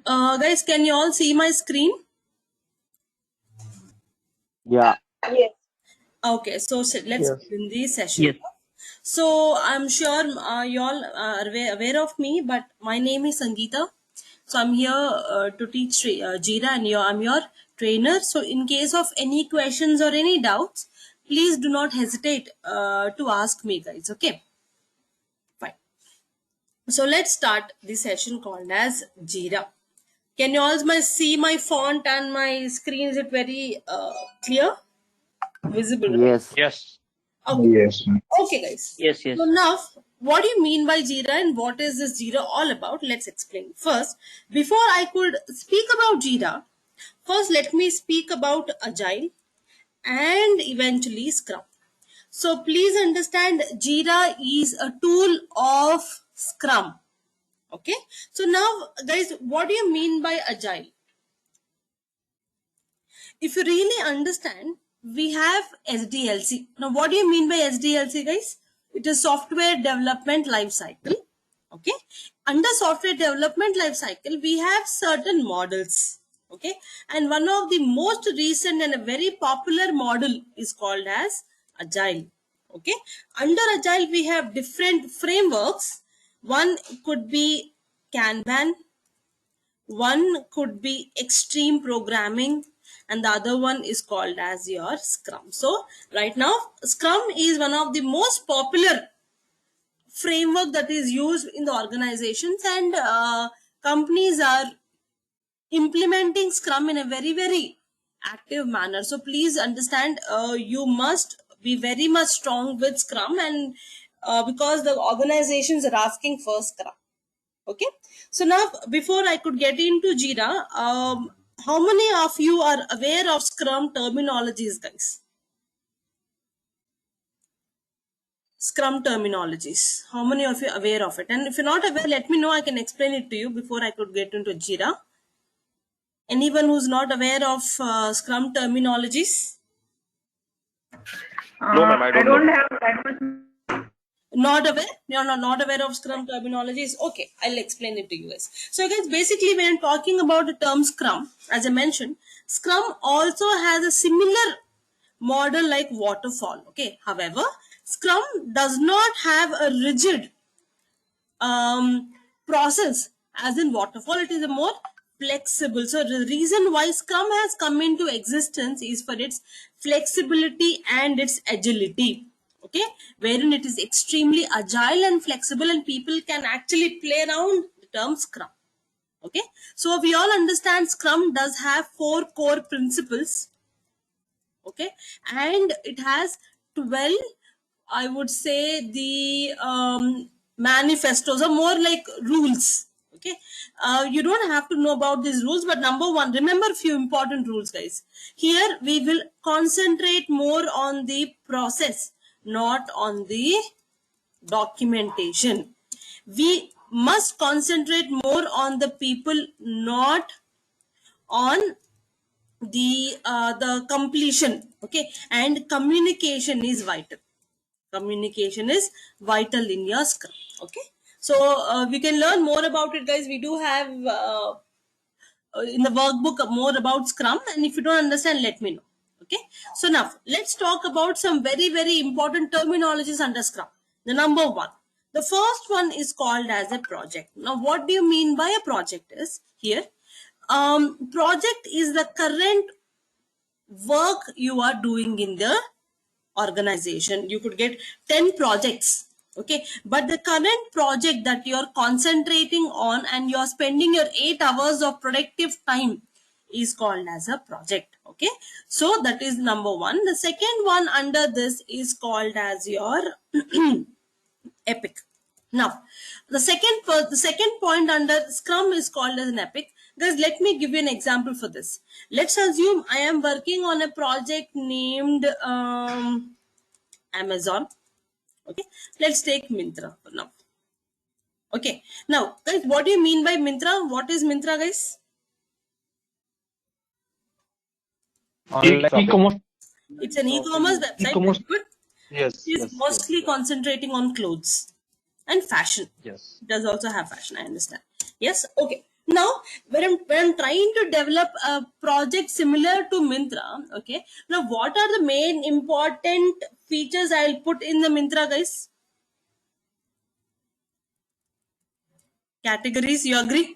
Guys, can you all see my screen? Yeah. Yes. Okay, so let's begin the session. Yes. So I'm sure you all are aware of me, but my name is Sangeeta. So I'm here to teach Jira, and I'm your trainer. So in case of any questions or any doubts, please do not hesitate to ask me, guys. Okay, fine. So let's start the session called as Jira. Can you all see my font and my screen? Is it very clear? Visible, right? Yes. Yes. Okay. Yes. Okay, guys. Yes. Yes. So now, what do you mean by Jira and what is this Jira all about? Let's explain. First, before I could speak about Jira, first let me speak about Agile and eventually Scrum. So please understand, Jira is a tool of Scrum. Okay. So now, guys, what do you mean by Agile? If you really understand, we have SDLC. Now, what do you mean by SDLC, guys? It is software development life cycle. Okay. Under software development life cycle, we have certain models. Okay. And one of the most recent and a very popular model is called as Agile. Okay. Under Agile, we have different frameworks. One could be Kanban, one could be extreme programming, and the other one is called as your Scrum. So right now, Scrum is one of the most popular framework that is used in the organizations, and companies are implementing Scrum in a very active manner. So please understand, you must be very much strong with Scrum, and because the organizations are asking for Scrum. Okay, so now before I could get into Jira, how many of you are aware of Scrum terminologies, guys? Scrum terminologies. How many of you are aware of it? And if you're not aware, let me know. I can explain it to you before I could get into Jira. Anyone who's not aware of Scrum terminologies? No, ma'am, I don't know. have that much. Not aware? You're not aware of Scrum terminologies? Okay, I'll explain it to you guys. So guys, basically when I'm talking about the term Scrum, as I mentioned, Scrum also has a similar model like waterfall. Okay, however, Scrum does not have a rigid process as in waterfall. It is a more flexible. So the reason why Scrum has come into existence is for its flexibility and its agility. Okay, wherein it is extremely agile and flexible, and people can actually play around the term Scrum. Okay, so we all understand Scrum does have 4 core principles. Okay, and it has 12, I would say, the manifestos are more like rules. Okay, you don't have to know about these rules, but number one, remember a few important rules, guys. Here we will concentrate more on the process, not on the documentation. We must concentrate more on the people, not on the completion. Okay, and communication is vital. Communication is vital in your Scrum. Okay, so we can learn more about it, guys. We do have in the workbook more about Scrum, and if you don't understand, let me know. Okay, so now let's talk about some very important terminologies under Scrum. The number one, the first one is called as a project. Now what do you mean by a project? Is here project is the current work you are doing in the organization. You could get 10 projects, okay, but the current project that you're concentrating on and you're spending your 8 hours of productive time is called as a project. Okay, so that is number one. The second one under this is called as your epic. Now the second point under Scrum is called as an epic. Guys, let me give you an example for this. Let's assume I am working on a project named Amazon. Okay, let's take Myntra for now. Okay, now guys, what do you mean by Myntra? What is Myntra, guys? E-commerce. It's an e-commerce website. E-commerce. Good. Yes. It's mostly concentrating on clothes and fashion. Yes. It does also have fashion, I understand. Yes, okay. Now, when I'm trying to develop a project similar to Myntra, okay, now what are the main important features I'll put in the Myntra, guys? Categories, you agree?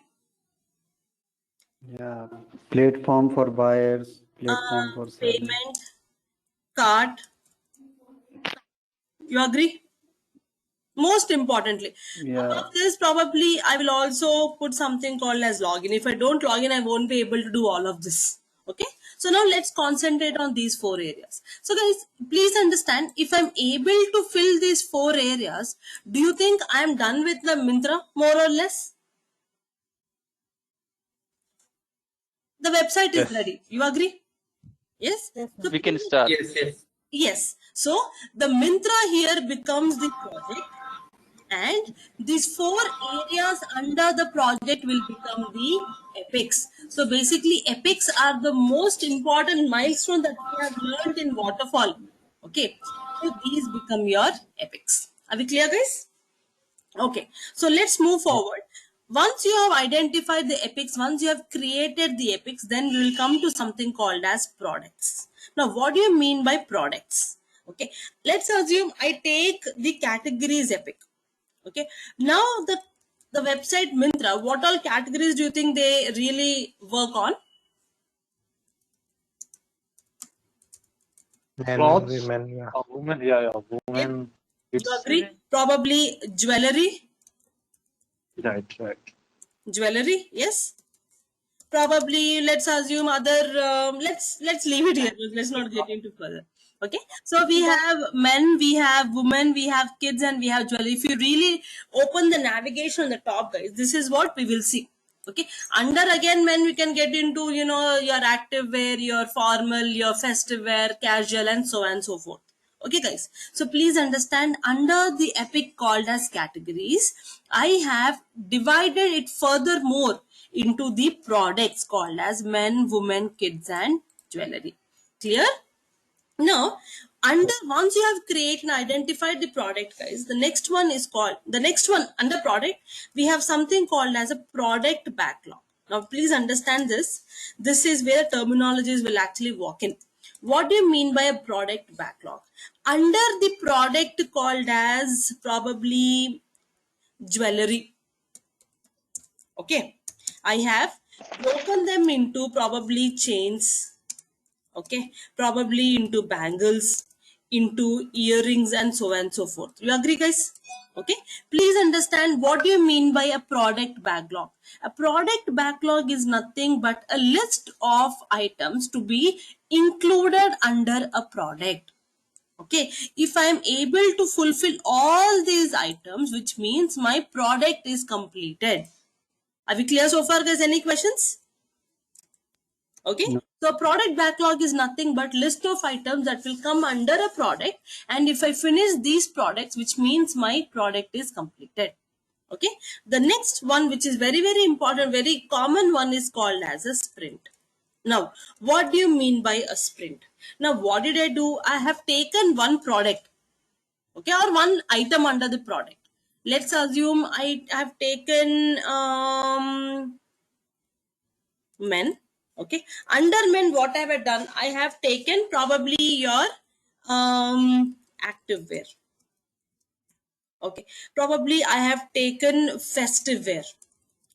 Yeah, platform for buyers, platform for sellers. Payment, cart, you agree? Most importantly, Yeah, above this, probably I will also put something called as login. If I don't log in, I won't be able to do all of this. Okay. So now let's concentrate on these 4 areas. So guys, please understand, if I'm able to fill these 4 areas, do you think I'm done with the Myntra more or less? The website is Yes. ready. You agree? Yes. So We can please, start. yes. So the Myntra here becomes the project, and these 4 areas under the project will become the epics. So basically, epics are the most important milestone that we have learned in waterfall. Okay, so these become your epics. Are we clear, guys? Okay, so let's move forward. Once you have identified the epics, once you have created the epics, then we will come to something called as products. Now, what do you mean by products? Okay, let's assume I take the categories epic. Okay, now the website Myntra, what all categories do you think they really work on? Men, Clothes. women, yeah. Women. Yeah, yeah. Yep, Women. you Kids. agree? Probably jewelry. Right. Right. Jewelry, yes. Probably let's assume other. Let's leave it here. Let's not get into further. Okay, so we have men, we have women, we have kids, and we have jewelry. If you really open the navigation on the top, guys, this is what we will see. Okay, under again men, we can get into, you know, your active wear, your formal, your festive wear, casual, and so on and so forth. Okay, guys, so please understand, under the epic called as categories, I have divided it furthermore into the products called as men, women, kids, and jewelry. Clear? Now, under once you have created and identified the product, guys, the next one is called, the next one under product, we have something called as a product backlog. Now, please understand this. This is where terminologies will actually walk in. What do you mean by a product backlog? Under the product called as probably jewelry. Okay, I have broken them into probably chains, okay, probably into bangles, into earrings, and so on and so forth. You agree, guys? Okay, please understand, what do you mean by a product backlog? A product backlog is nothing but a list of items to be included under a product. Okay, if I am able to fulfill all these items, which means my product is completed. Are we clear so far, guys? Any questions? Okay, no, so product backlog is nothing but list of items that will come under a product, and if I finish these products, which means my product is completed. Okay, the next one, which is very very important, very common one, is called as a sprint. Now, what do you mean by a sprint? Now, what did I do? I have taken one product, okay, or one item under the product. Let's assume I have taken men. Okay, under men, what have I done? I have taken probably your active wear. Okay, probably I have taken festive wear.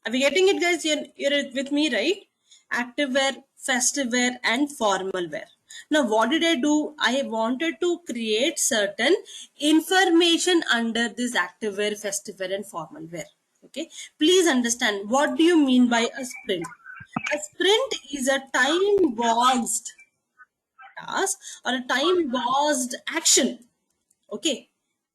Are we getting it, guys? You're with me, right? Active wear, festive wear, and formal wear. Now, what did I do? I wanted to create certain information under this active wear, festive wear, and formal wear. Okay, please understand, what do you mean by a sprint? A sprint is a time boxed task or a time boxed action. Okay,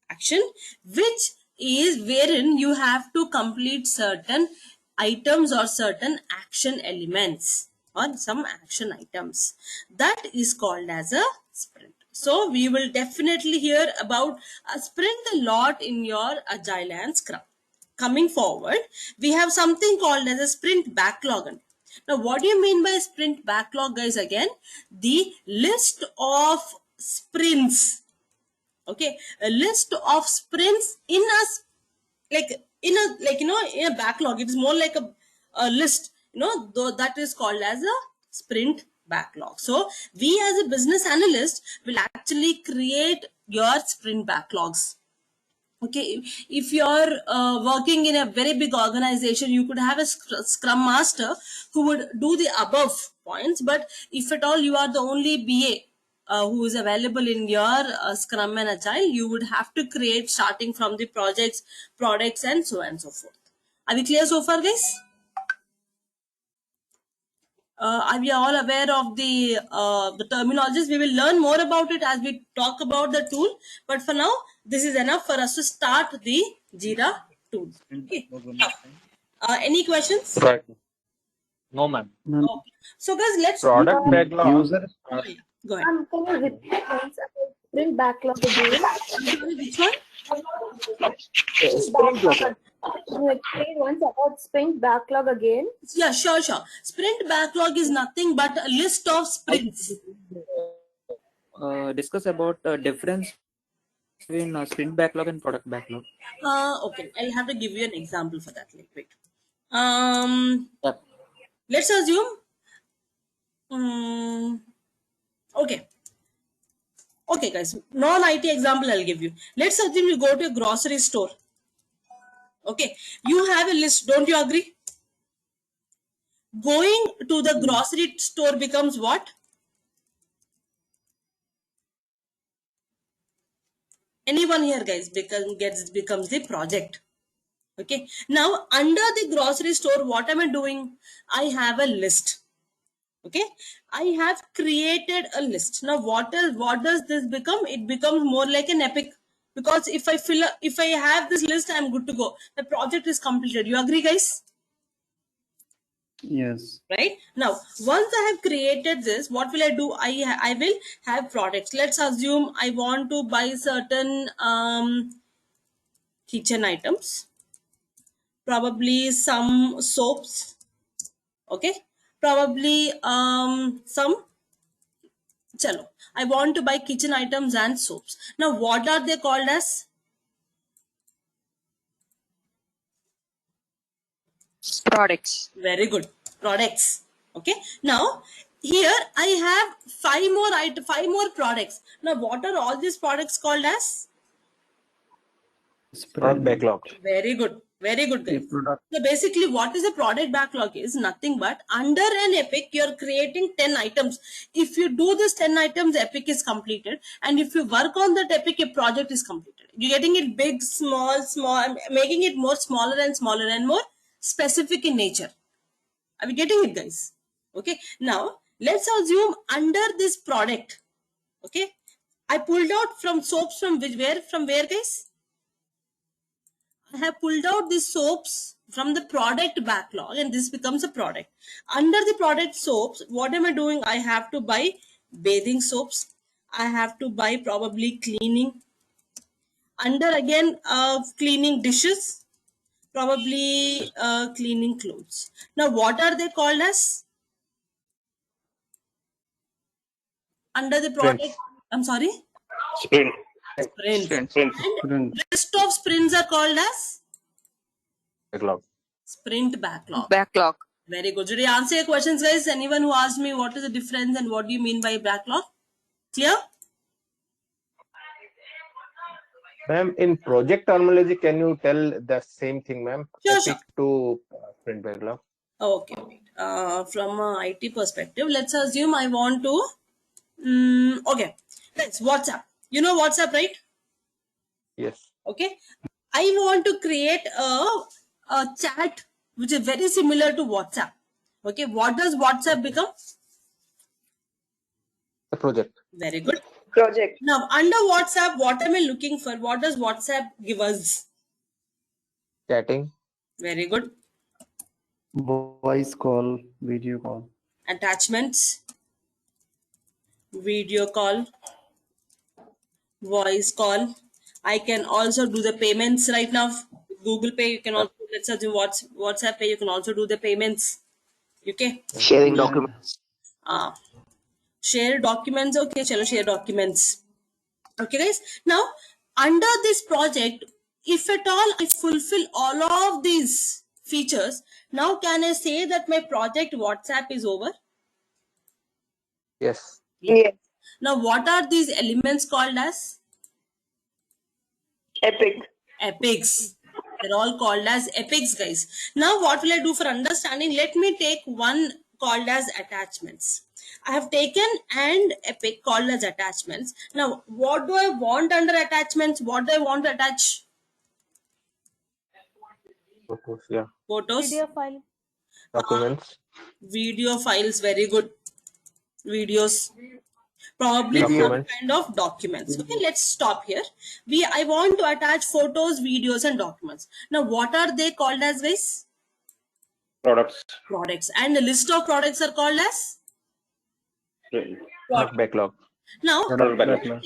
action which is wherein you have to complete certain items or certain action elements or some action items. That is called as a sprint. So we will definitely hear about a sprint a lot in your Agile and Scrum. Coming forward, we have something called as a sprint backlog. Now, what do you mean by sprint backlog, guys? Again, the list of sprints. Okay, a list of sprints in a like in a backlog, it is more like a list, though that is called as a sprint backlog. So we as a business analyst will actually create your sprint backlogs. Okay, if you're working in a very big organization, you could have a scrum master who would do the above points. But if at all you are the only BA who is available in your scrum and agile, you would have to create starting from the projects, products, and so on and so forth. Are we clear so far, guys? Are we all aware of the terminologies? We will learn more about it as we talk about the tool. But for now, this is enough for us to start the Jira tool. Okay. Now, any questions? Right. No, ma'am. Ma'am, Okay. So guys, let's Product backlog. user go ahead. Can you repeat once about sprint backlog again? Sorry, which one? Sprint backlog. Can you explain once about sprint backlog again? Yeah, sure. Sprint backlog is nothing but a list of sprints. Discuss about difference between sprint backlog and product backlog. Okay, I'll have to give you an example for that. Like, wait. Yeah. Let's assume. Okay. Okay, guys. Non-IT example I'll give you. Let's assume you go to a grocery store. Okay, you have a list. Don't you agree? Going to the grocery store becomes what? Anyone here, guys, becomes the project. Okay. Now, under the grocery store, what am I doing? I have a list. Okay. I have created a list. Now, what does this become? It becomes more like an epic. Because if I have this list, I'm good to go. The project is completed. You agree, guys? yes. Right now, once I have created this, what will I do? I will have products. Let's assume I want to buy certain kitchen items, probably some soaps. Okay, probably some chalo. I want to buy kitchen items and soaps. Now, what are they called as? Products. Very good. Products. Okay. Now, here I have five more products. Now, what are all these products called as? Product Sprint backlog. Very good. Very good, guys. product. So basically, what is a product backlog is nothing but under an epic, you're creating 10 items. If you do this 10 items, epic is completed. And if you work on that epic, your project is completed. You're getting it big, small, making it more smaller and more specific in nature. Are we getting it, guys? Okay. Now, let's assume under this product, okay, I pulled out from soaps from where, guys? I have pulled out the soaps from the product backlog and this becomes a product. Under the product soaps, what am I doing? I have to buy bathing soaps. I have to buy probably cleaning. Under again, cleaning dishes, probably cleaning clothes. Now, what are they called as? Under the product, I'm sorry? Sprint. Sprints. Sprint. And rest of sprints are called as Backlog. sprint backlog. Backlog. Very good. Did I answer your questions, guys? Anyone who asked me what is the difference and what do you mean by backlog? Clear? Ma'am, in project terminology, can you tell the same thing, ma'am? Sure, Epic to sprint backlog. Okay. From a IT perspective, let's assume I want to. Okay. Let's WhatsApp. You know WhatsApp, right? Yes. Okay. I want to create a chat which is very similar to WhatsApp. Okay. What does WhatsApp become? The project. Very good. Project. Now, under WhatsApp, what am I looking for? What does WhatsApp give us? Chatting. Very good. Voice call, video call. Attachments, video call, voice call. I can also do the payments right now. Google Pay, you can also, let's assume WhatsApp Pay, you can also do the payments. Okay. Sharing documents. Share documents. Okay, chalo, share documents. Okay, guys. Now, under this project, if at all I fulfill all of these features, now can I say that my project WhatsApp is over? Yes. Yes. Now, what are these elements called as? Epic. Epics. They're all called as epics, guys. Now, what will I do for understanding? Let me take one called as attachments. I have taken and epic called as attachments. Now, what do I want under attachments? What do I want to attach? Photos, yeah. Photos, Video file. Documents. video files, very good. Videos, probably some Documents. kind of documents. Okay, let's stop here. I want to attach photos, videos, and documents. Now, what are they called as, guys? Products. Products. And the list of products are called as? Product backlog. Now, Product backlog.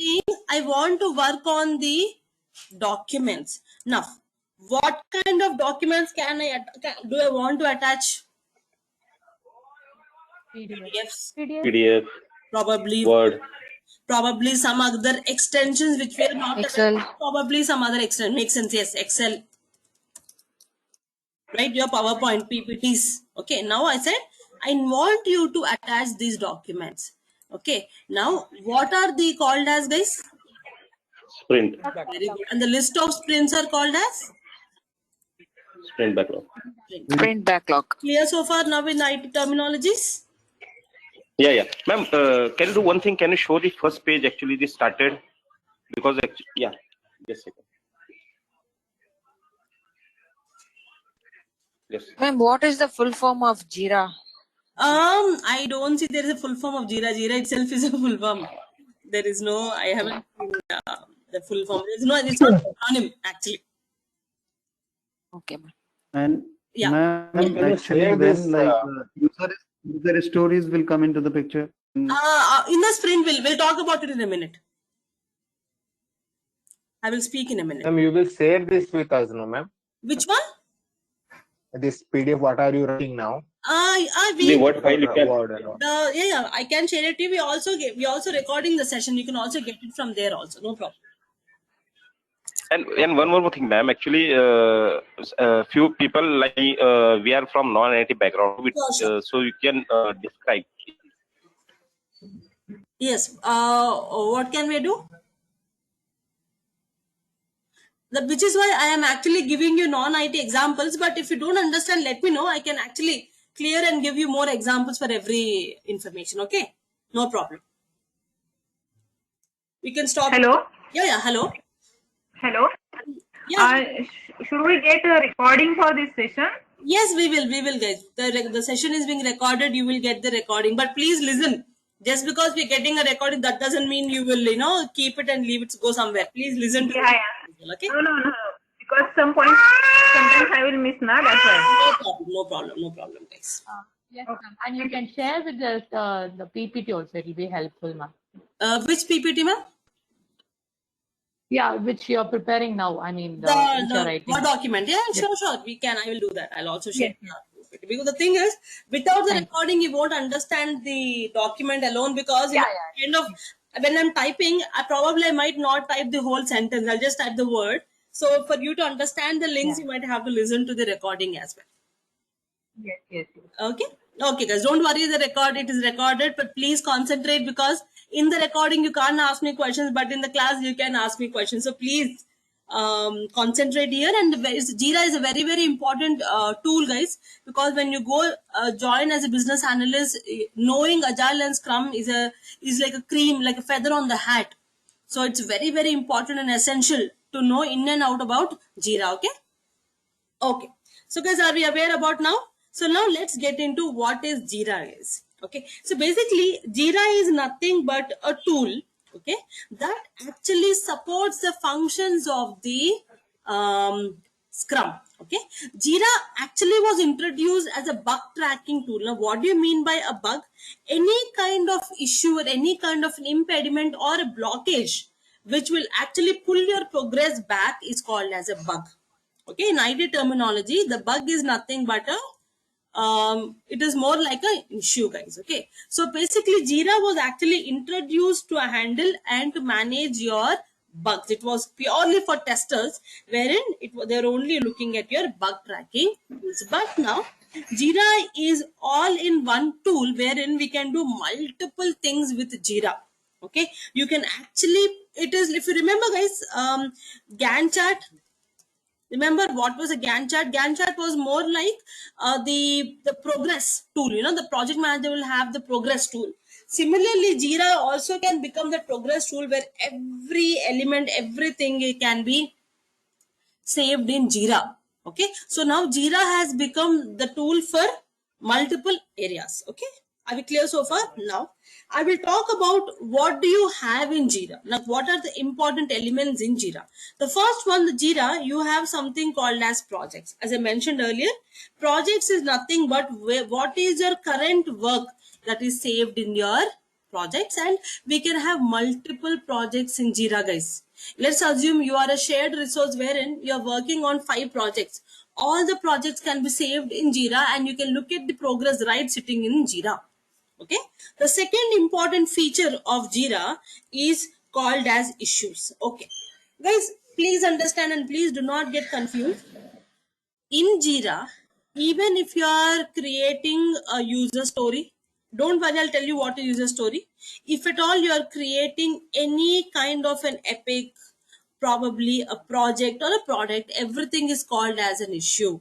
I want to work on the documents. Now, what kind of documents do I want to attach? PDFs, PDF, probably Word. probably some other extensions which we are not Excel. aware of. Probably some other extension. Makes sense. Yes, Excel. Right, your PowerPoint, PPTs. Okay, now I said I want you to attach these documents. Okay, now what are they called as, guys? Sprint. Very good. And the list of sprints are called as? Sprint backlog. Sprint backlog. Clear so far now in IT terminologies? Yeah. Ma'am, can you do one thing? Can you show the first page actually this started? Because actually, yeah, just a second. Yes. Ma'am, what is the full form of Jira? I don't see there is a full form of Jira. Jira itself is a full form. There is no, I haven't seen the full form. It's not acronym actually. Okay, ma'am. And Yeah. ma'am, Can you actually share when this, user stories will come into the picture. In the sprint, we'll talk about it in a minute. I will speak in a minute. Ma'am, you will share this with us, no, ma'am? Which one? This PDF, what are you writing now? The Word file you can. Word and all. Yeah, I can share it to you. We also recording the session. You can also get it from there also. No problem. And one more thing, ma'am. Actually, few people like we are from non-IT background, which, Sure. so you can describe. Yes. What can we do? Which is why I am actually giving you non-IT examples. But if you don't understand, let me know. I can actually clear and give you more examples for every information. Okay? No problem. We can stop. Hello. Yeah. Hello. Hello. Yeah. Should we get a recording for this session? Yes, we will. We will get the session is being recorded. You will get the recording. But please listen. Just because we're getting a recording, that doesn't mean you will, keep it and leave it to go somewhere. Please listen to Yeah. it. Okay? No. Because sometimes I will miss, na. That's why. No problem, guys. Yes, ma'am. And you can share with the PPT also. It will be helpful, ma'am. Which PPT, ma'am? Yeah, which you're preparing now. I mean, which you're writing. What document? Yeah, sure. We can. I will do that. I'll also share. Because the thing is, without the recording, you won't understand the document alone. Because kind of when I'm typing, I might not type the whole sentence. I'll just type the word. So for you to understand the links, you might have to listen to the recording as well. Yes. Okay, guys. Don't worry. It is recorded, but please concentrate because in the recording you can't ask me questions, but in the class you can ask me questions. So please concentrate here. And Jira is a very, very important tool, guys, because when you go join as a business analyst, knowing Agile and Scrum is like a cream, like a feather on the hat. So it's very, very important and essential to know in and out about Jira. Okay. So guys, are we aware about now? So now let's get into what is Jira is. Okay. So basically, Jira is nothing but a tool, okay, that actually supports the functions of the Scrum. Okay. Jira actually was introduced as a bug tracking tool. Now, what do you mean by a bug? Any kind of issue or any kind of an impediment or a blockage which will actually pull your progress back is called as a bug. Okay, in IT terminology, the bug is nothing but it is more like an issue, guys. Okay, so basically, Jira was actually introduced to handle and to manage your bugs. It was purely for testers, wherein they're only looking at your bug tracking tools. But now Jira is all in one tool wherein we can do multiple things with Jira. Okay, you can actually, it is, if you remember guys, Gantt chart. Remember what was a Gantt chart? Gantt chart was more like the progress tool. You know, the project manager will have the progress tool. Similarly, Jira also can become the progress tool where every element, everything can be saved in Jira. Okay, so now Jira has become the tool for multiple areas. Okay, are we clear so far? Now I will talk about what do you have in Jira. Now, what are the important elements in Jira? The first one, the Jira, you have something called as projects. As I mentioned earlier, projects is nothing but what is your current work that is saved in your projects, and we can have multiple projects in Jira, guys. Let's assume you are a shared resource wherein you are working on 5 projects. All the projects can be saved in Jira and you can look at the progress right sitting in Jira. Okay. The second important feature of Jira is called as issues. Okay. Guys, please understand and please do not get confused. In Jira, even if you are creating a user story, don't worry, I'll tell you what a user story. If at all you are creating any kind of an epic, probably a project or a product, everything is called as an issue.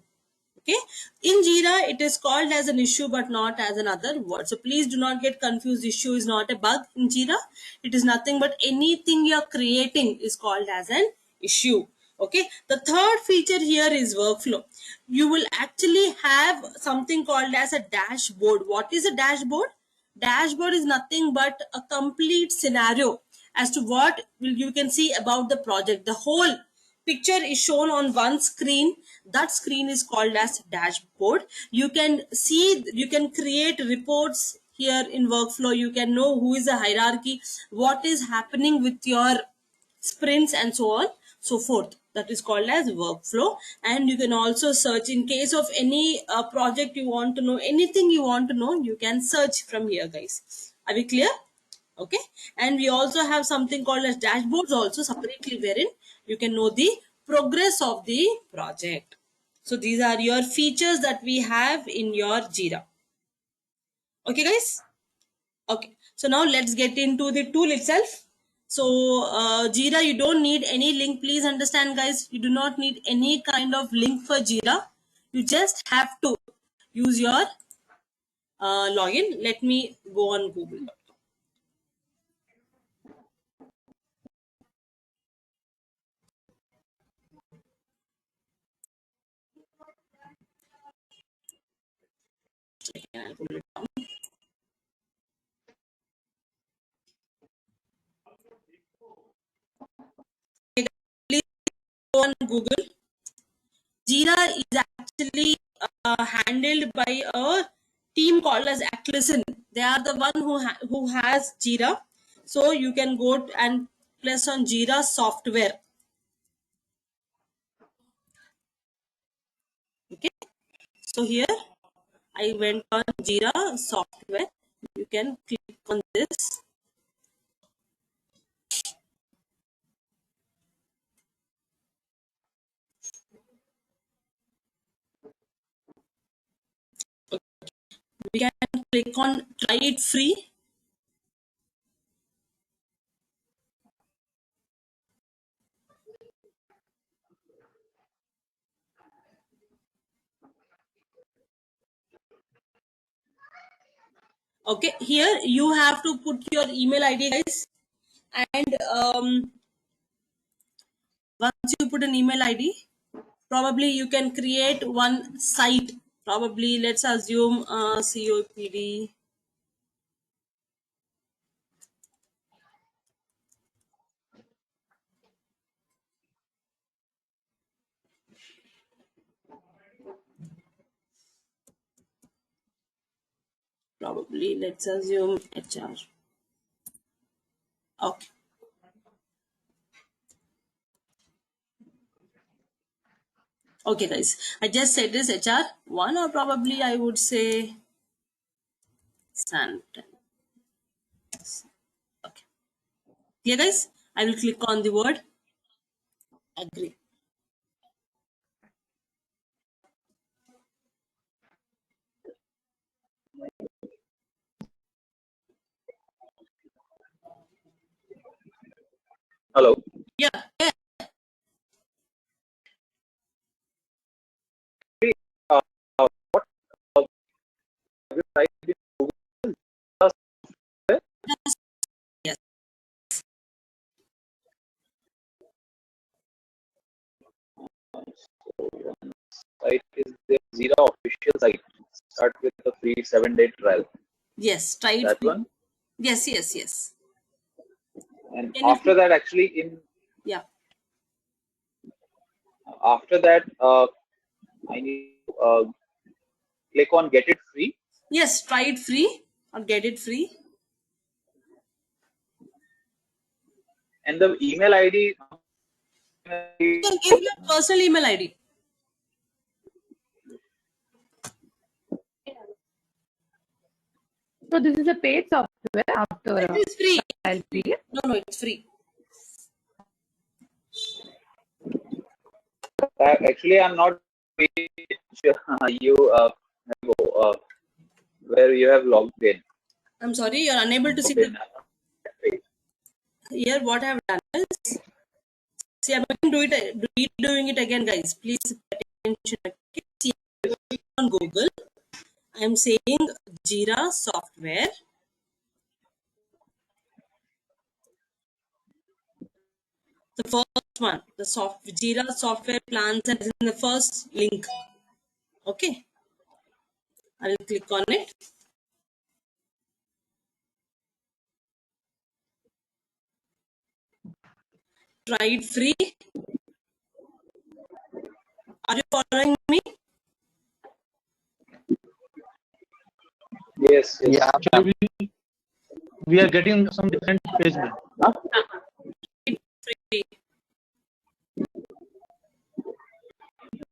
Okay, in Jira it is called as an issue but not as another word. So please do not get confused. Issue is not a bug in Jira. It is nothing but anything you are creating is called as an issue. Okay, the third feature here is workflow. You will actually have something called as a dashboard. What is a dashboard? Dashboard is nothing but a complete scenario as to what you can see about the project. The whole picture is shown on one screen. That screen is called as dashboard. You can see, you can create reports here in workflow. You can know who is the hierarchy, what is happening with your sprints and so on, so forth. That is called as workflow. And you can also search in case of any project you want to know, anything you want to know, you can search from here, guys. Are we clear? Okay, and we also have something called as dashboards also separately, wherein you can know the progress of the project. So these are your features that we have in your Jira. Okay, guys. Okay, so now let's get into the tool itself. So Jira, you don't need any link. Please understand, guys, you do not need any kind of link for Jira. You just have to use your login. Let me go on Google. Please go on Google. Jira is actually handled by a team called as Actlisten. They are the one who has Jira. So you can go and press on Jira software. Okay. So here I went on Jira software. You can click on this. We can click on try it free. Okay, here you have to put your email ID, guys, and once you put an email ID, probably you can create one site. Probably let's assume COPD. Probably let's assume HR. Okay. Okay, guys. I just said this HR1, or probably I would say Santan. Okay. Yeah, guys. I will click on the word agree. Hello. Yeah, yeah. What have you tried in Google? Yes. Site is the Jira official site. Start with the free 7-day trial. Yes, try it. That one. Yes, yes, yes. And Can you after that, actually, yeah. after that, I need to click on get it free. Yes, try it free or get it free. And the email ID. You can give your personal email ID. So this is a paid software after It is free. trial period. No, it's free. Actually, I'm not you where you have logged in. I'm sorry, you're unable to see Okay. the here. What I have done is, see, I'm going to redoing it again, guys. Please pay attention. Okay? See, on Google, I'm saying Jira software. The first one, the Jira software plans, and is in the first link. Okay, I will click on it. Try it free. Are you following me? Yes. Yeah. Actually, we are getting some different page. It's free.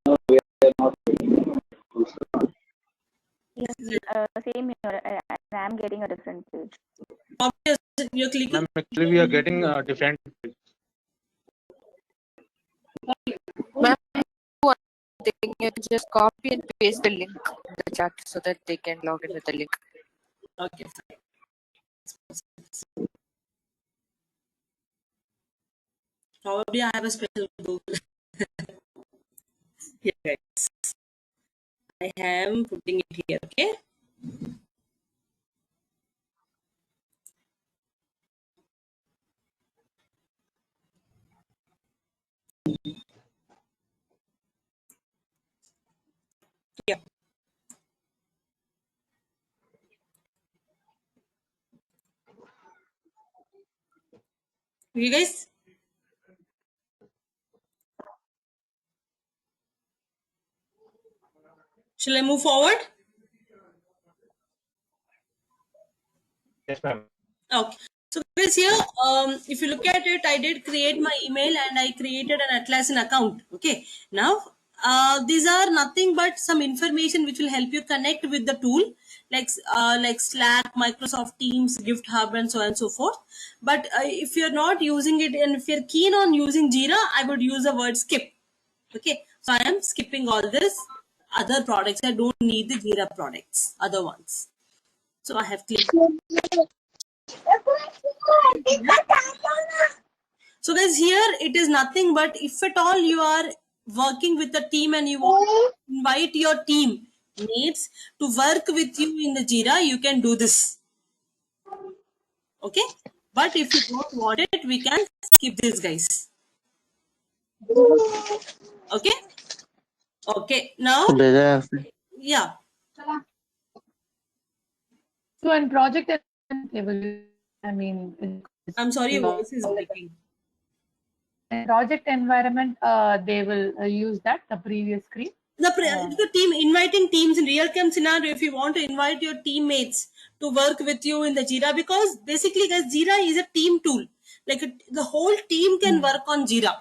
No, we are not. Same here. I'm getting a different page. Obviously, you're clicking. Ma'am, actually, we are getting different page. Ma'am, they can just copy and paste the link in the chat so that they can log in with the link. Okay, fine. Probably I have a special Google. Here, guys. I am putting it here, okay? Yeah. You guys? Shall I move forward? Yes, ma'am. Okay. So guys, here, if you look at it, I did create my email and I created an Atlassian account. Okay. Now, these are nothing but some information which will help you connect with the tool, like Slack, Microsoft Teams, Gift Hub, and so on and so forth. But if you're not using it and if you're keen on using Jira, I would use the word skip. Okay. So I am skipping all this other products. I don't need the Jira products, other ones. So I have clicked. So guys, here it is nothing but if at all you are working with a team and you want to invite your team mates to work with you in the Jira, you can do this. Okay. But if you don't want it, we can skip this, guys. Okay. Okay. Now, yeah. So in project, they will, I mean, I'm sorry, your voice is breaking. in project environment, they will use that, the previous screen. The team inviting teams in real-time scenario, if you want to invite your teammates to work with you in the Jira, because basically, guys, Jira is a team tool. Like the whole team can work on Jira.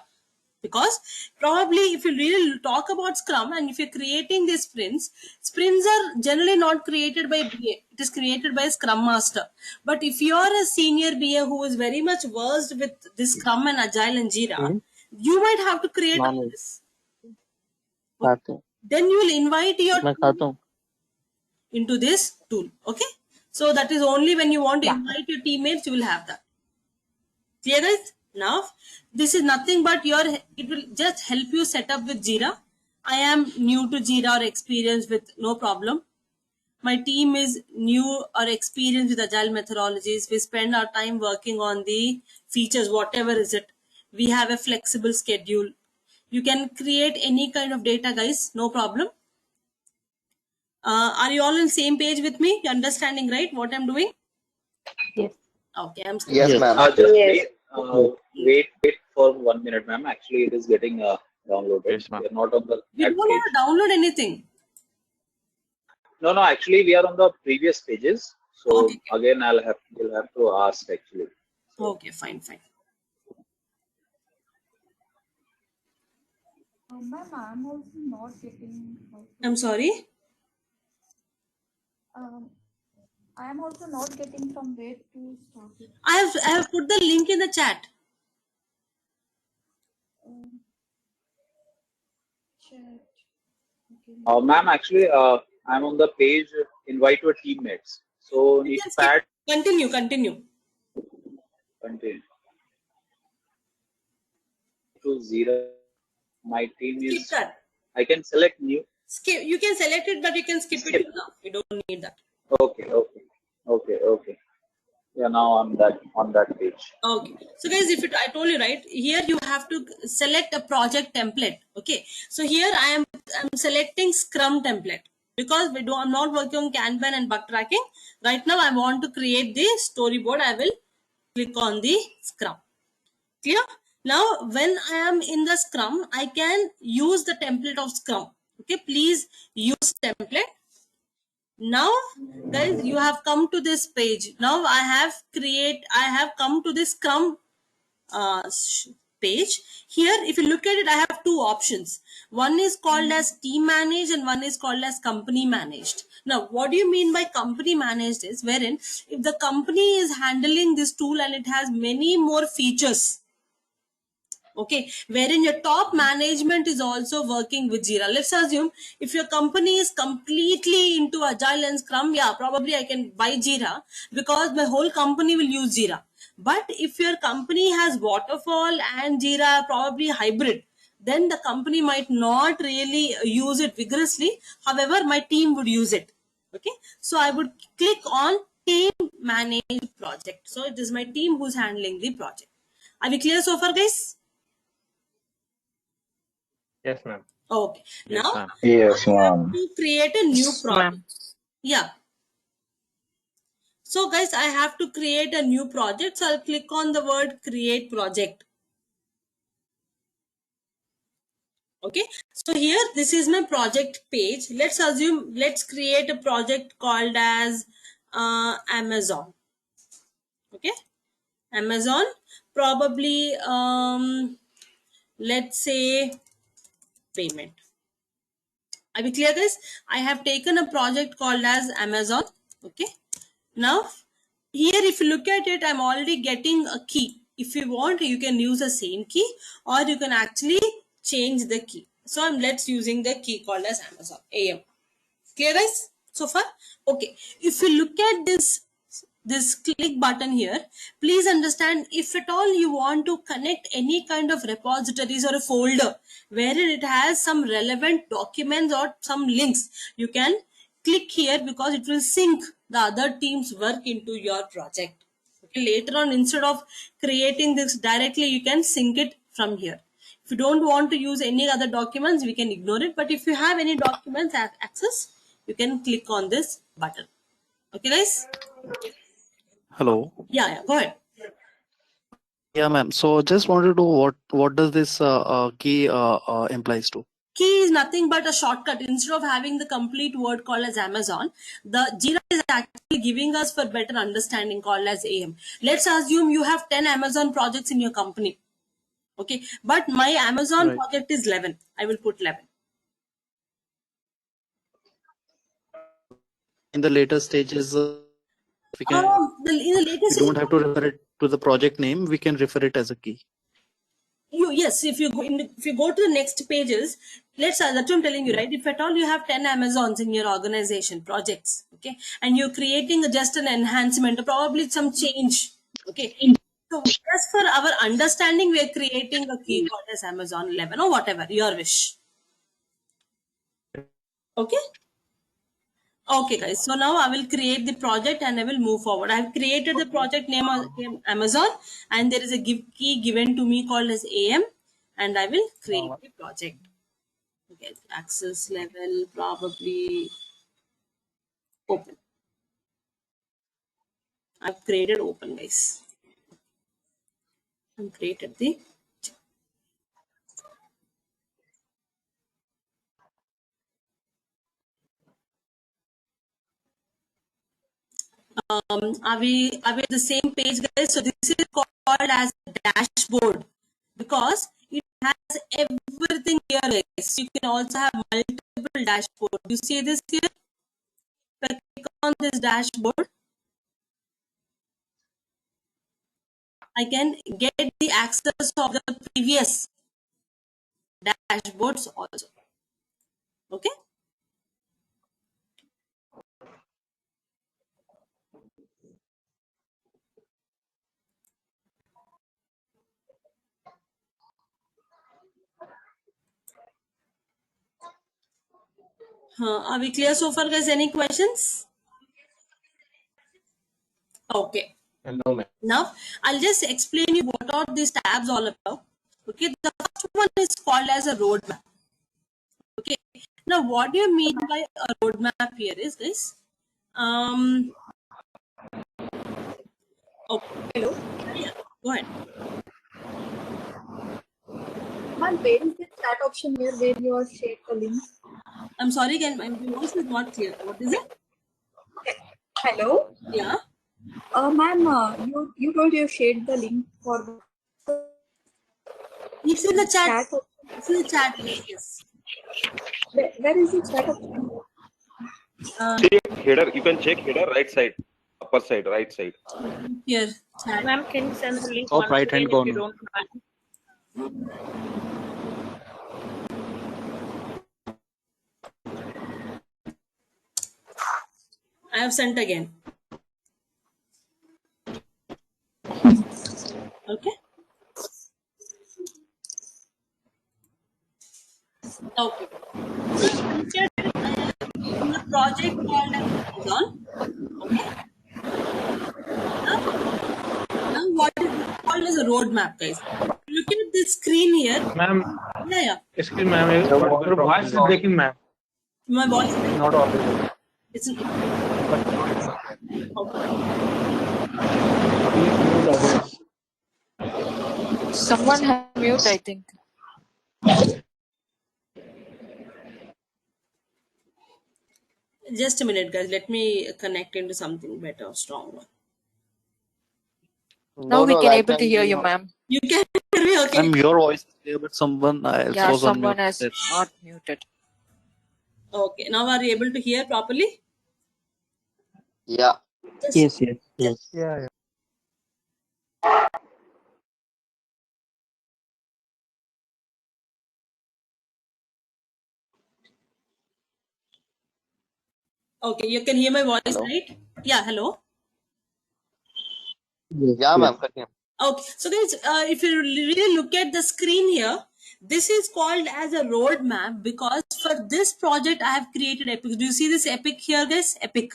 Because probably if you really talk about Scrum and if you're creating these sprints are generally not created by BA. It is created by Scrum Master. But if you're a senior BA who is very much versed with this Scrum and Agile and Jira, you might have to create all this. Then you will invite your team into this tool. Okay. So that is only when you want to invite your teammates, you will have that. Clear, guys? Now, this is nothing but it will just help you set up with Jira. I am new to Jira or experienced with, no problem. My team is new or experienced with Agile methodologies. We spend our time working on the features, whatever is it. We have a flexible schedule. You can create any kind of data, guys, no problem. Are you all on the same page with me? You're understanding, right, what I'm doing? Yes. Okay, I'm Yes, ma'am. Wait for 1 minute, ma'am. Actually, it is getting downloaded. Yes, ma'am. We are not on the We that don't page. want to download anything. No, actually, we are on the previous pages. So Okay. again, you'll have to ask actually. Okay, fine. Ma'am, I'm also not getting. I'm sorry. I am also not getting from where to start it. I have put the link in the chat. Chat. Okay. Ma'am, actually, I'm on the page invite your teammates. So need to add Continue. continue to Jira. My team Skip is. that. I can select new. Skip. You can select it, but you can skip it now. We don't need that. Okay. Yeah, now I'm on that page. Okay. So guys, I told you, right, here you have to select a project template. Okay. So here I'm selecting Scrum template because I'm not working on Kanban and bug tracking. Right now I want to create the storyboard. I will click on the Scrum. Clear? Now, when I am in the Scrum, I can use the template of Scrum. Okay. Please use template. Now guys, you have come to this page. Now I have come to this Scrum page. Here, if you look at it, I have two options. One is called as team managed and one is called as company managed. Now, what do you mean by company managed is wherein if the company is handling this tool and it has many more features, okay, wherein your top management is also working with Jira. Let's assume if your company is completely into Agile and Scrum, yeah, probably I can buy Jira because my whole company will use Jira. But if your company has Waterfall and Jira, probably hybrid, then the company might not really use it vigorously. However, my team would use it. Okay, so I would click on team managed project. So it is my team who's handling the project. Are we clear so far, guys? Yes, ma'am. Okay. Yes, Now, ma'am. Yes, I have ma'am. to create a new project. Yeah. So, guys, I have to create a new project. So, I'll click on the word create project. Okay. So, here, this is my project page. Let's create a project called as Amazon. Okay. Amazon. Probably, let's say payment. Are we clear, guys? I have taken a project called as Amazon. Okay. Now, here if you look at it, I'm already getting a key. If you want, you can use the same key or you can actually change the key. So let's using the key called as Amazon AM. Clear, guys? So far? Okay. If you look at this click button here, please understand if at all you want to connect any kind of repositories or a folder wherein it has some relevant documents or some links, you can click here because it will sync the other team's work into your project. Okay, later on, instead of creating this directly, you can sync it from here. If you don't want to use any other documents, we can ignore it. But if you have any documents access, you can click on this button. Okay, guys? Hello. Yeah, go ahead. Yeah, ma'am. So just wanted to know what does this key implies to? Key is nothing but a shortcut. Instead of having the complete word called as Amazon, the Jira is actually giving us for better understanding called as AM. Let's assume you have 10 Amazon projects in your company. Okay, but my Amazon Right. project is 11. I will put 11. In the later stages, we can, In the we latest, don't have to refer it to the project name. We can refer it as a key. yes, if you go to the next pages, that's what I'm telling you, right? If at all you have 10 Amazons in your organization projects, okay, and you're creating just an enhancement, or probably some change, okay. So just for our understanding, we are creating a key called as Amazon 11 or whatever your wish. Okay. Okay, guys. So now I will create the project and I will move forward. I have created the project name of Amazon, and there is a key given to me called as AM, and I will create the project. Okay, access level probably open. I've created open, guys. I've created the are we the same page, guys? So this is called as dashboard because it has everything here, guys. You can also have multiple dashboard. You see this here? If I click on this dashboard, I can get the access of the previous dashboards also. Okay. Are we clear so far, guys? Any questions? Okay. No, ma'am. Now, I'll just explain you what are these tabs all about. Okay, the first one is called as a roadmap. Okay, now what do you mean by a roadmap here is this? Okay, hello. Yeah, go ahead. Man, where is the chat option here where you are shared the link? I'm sorry again, my voice is not clear. What is it? Hello? Yeah. Ma'am, you told you shared the link for the It's in the chat. chat. It's in the chat. Yes. Where is the chat option? See header, you can check header right side, upper side, right side. Here, chat. Ma'am, can you send the link Top once right hand again if you corner. don't mind? I have sent again. Okay. Okay. In the project called Amazon. Okay. Now what is called as a roadmap, guys? Look at the screen here. Ma'am, Yeah. excuse me, ma'am. Your voice is breaking, ma'am. My voice is Not audible. it's okay. Someone have mute, I think. Just a minute, guys. Let me connect into something better, stronger. Now we can able to hear you, ma'am. You can hear me, okay? Your voice is clear, but someone else Yeah, was on someone mute. has not muted. Okay. Now are you able to hear properly? Yeah. Just Yes. Yeah. okay. You can hear my voice, right? Yeah. Hello. Yeah, ma'am. Okay, so guys, if you really look at the screen here, this is called as a roadmap because for this project I have created Epic. Do you see this Epic here, guys? Epic.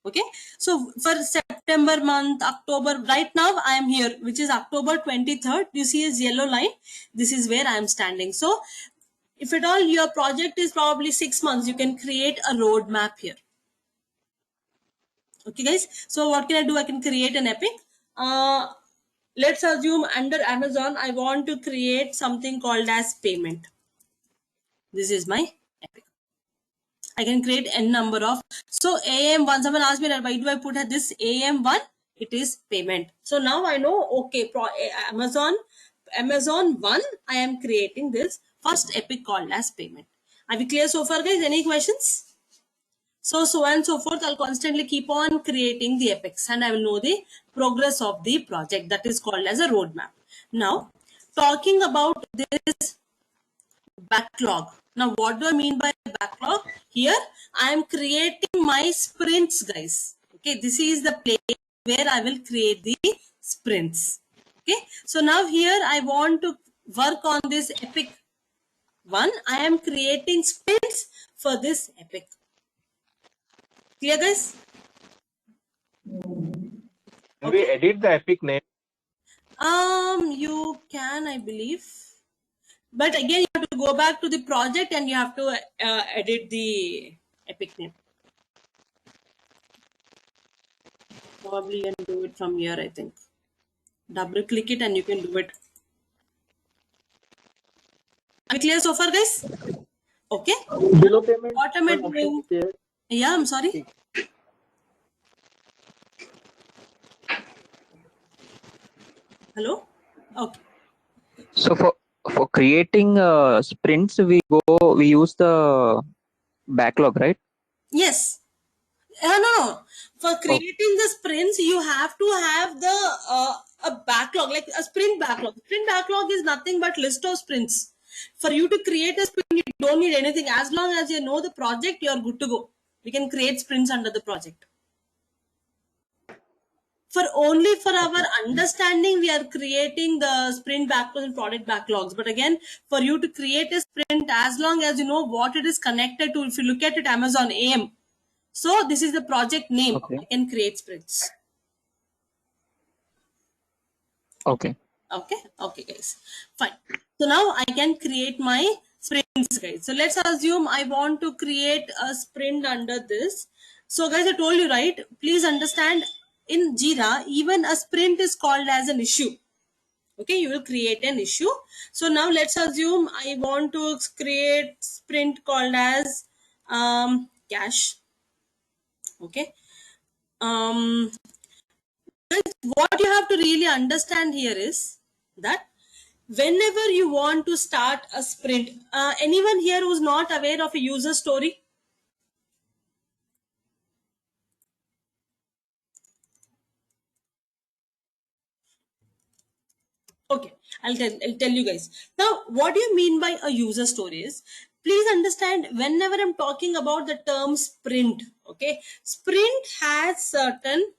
Okay, so for September month, October, right now I am here, which is October 23rd. You see this yellow line? This is where I am standing. So if at all your project is probably 6 months, you can create a roadmap here. Okay, guys. So what can I do? I can create an Epic. Let's assume under Amazon, I want to create something called as payment. This is my Epic. I can create n number of. So AM1, someone asked me that why do I put this AM1? It is payment. So now I know, okay, Amazon Amazon 1, I am creating this first epic called as payment. Are we clear so far, guys? Any questions? So and so forth. I'll constantly keep on creating the epics and I will know the progress of the project. That is called as a roadmap. Now, talking about this backlog. Now, what do I mean by backlog? Here, I am creating my sprints, guys. Okay, this is the place where I will create the sprints. Okay, so now here I want to work on this epic one. I am creating sprints for this epic. Clear, guys? Can we edit the epic name? You can, I believe. But again, you have to go back to the project and you have to edit the epic name. Probably you can do it from here, I think. Double click it and you can do it. Are we clear so far, guys? Okay. Below payment. What am I doing? Yeah, I'm sorry. Hello? Okay. So for creating sprints, we use the backlog, right? Yes. No. For creating the sprints, you have to have the a backlog, like a sprint backlog. Sprint backlog is nothing but list of sprints. For you to create a sprint, you don't need anything. As long as you know the project, you are good to go. We can create sprints under the project. For our understanding, we are creating the sprint backlogs and product backlogs. But again, for you to create a sprint, as long as you know what it is connected to, if you look at it, Amazon AM. So this is the project name. Okay. I can create sprints. Okay. Okay, guys. Fine. So now I can create my sprints, guys. So let's assume I want to create a sprint under this. So guys, I told you, right? Please understand, in Jira, even a sprint is called as an issue. Okay, you will create an issue. So now let's assume I want to create sprint called as cash. Okay. What you have to really understand here is that whenever you want to start a sprint, anyone here who's not aware of a user story? Okay, I'll tell you guys. Now, what do you mean by a user story is, please understand, whenever I'm talking about the term sprint, okay, sprint has certain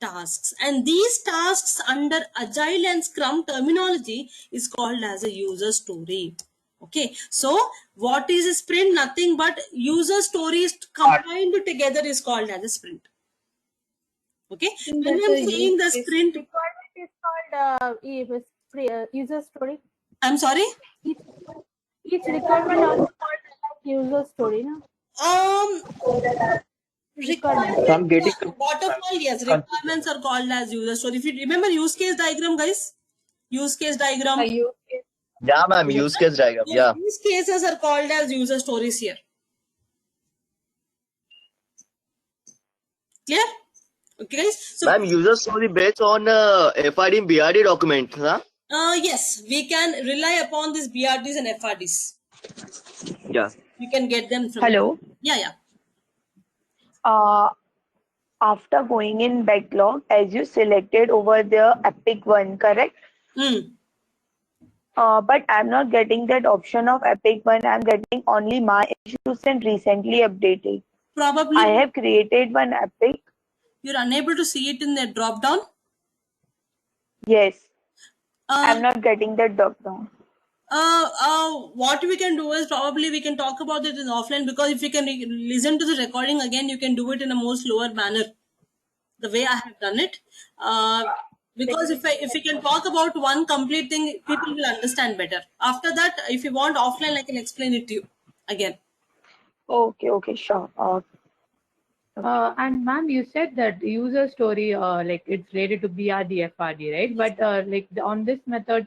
tasks, and these tasks under Agile and Scrum terminology is called as a user story. Okay, so what is a sprint? Nothing but user stories combined together is called as a sprint. Okay, when I'm saying the sprint requirement is called user story. I'm sorry? Each requirement also called user story, no? Requirement. I'm getting Waterfall, yes. Requirements are called as user story. If you remember use case diagram, guys. Use case diagram. Yeah, ma'am. Use case diagram. Yeah. Use cases are called as user stories here. Clear? Okay, guys. So, Ma'am, user story based on FID and BRD documents, huh? yes, we can rely upon these BRDs and FRDs. Yeah. You can get them from. Hello. Yeah. After going in backlog, as you selected over the Epic one, correct? But I'm not getting that option of Epic one. I'm getting only my issues and recently updated. Probably. I have created one Epic. You're unable to see it in the drop down? Yes. I'm not getting that drop down. What we can do is, probably we can talk about it in offline, because if you can listen to the recording again, you can do it in a more slower manner, the way I have done it. Because if we can talk about one complete thing, people will understand better. After that, if you want offline, I can explain it to you again. Okay, sure. And ma'am, you said that user story, like it's related to BRD, FRD, right? But on this method,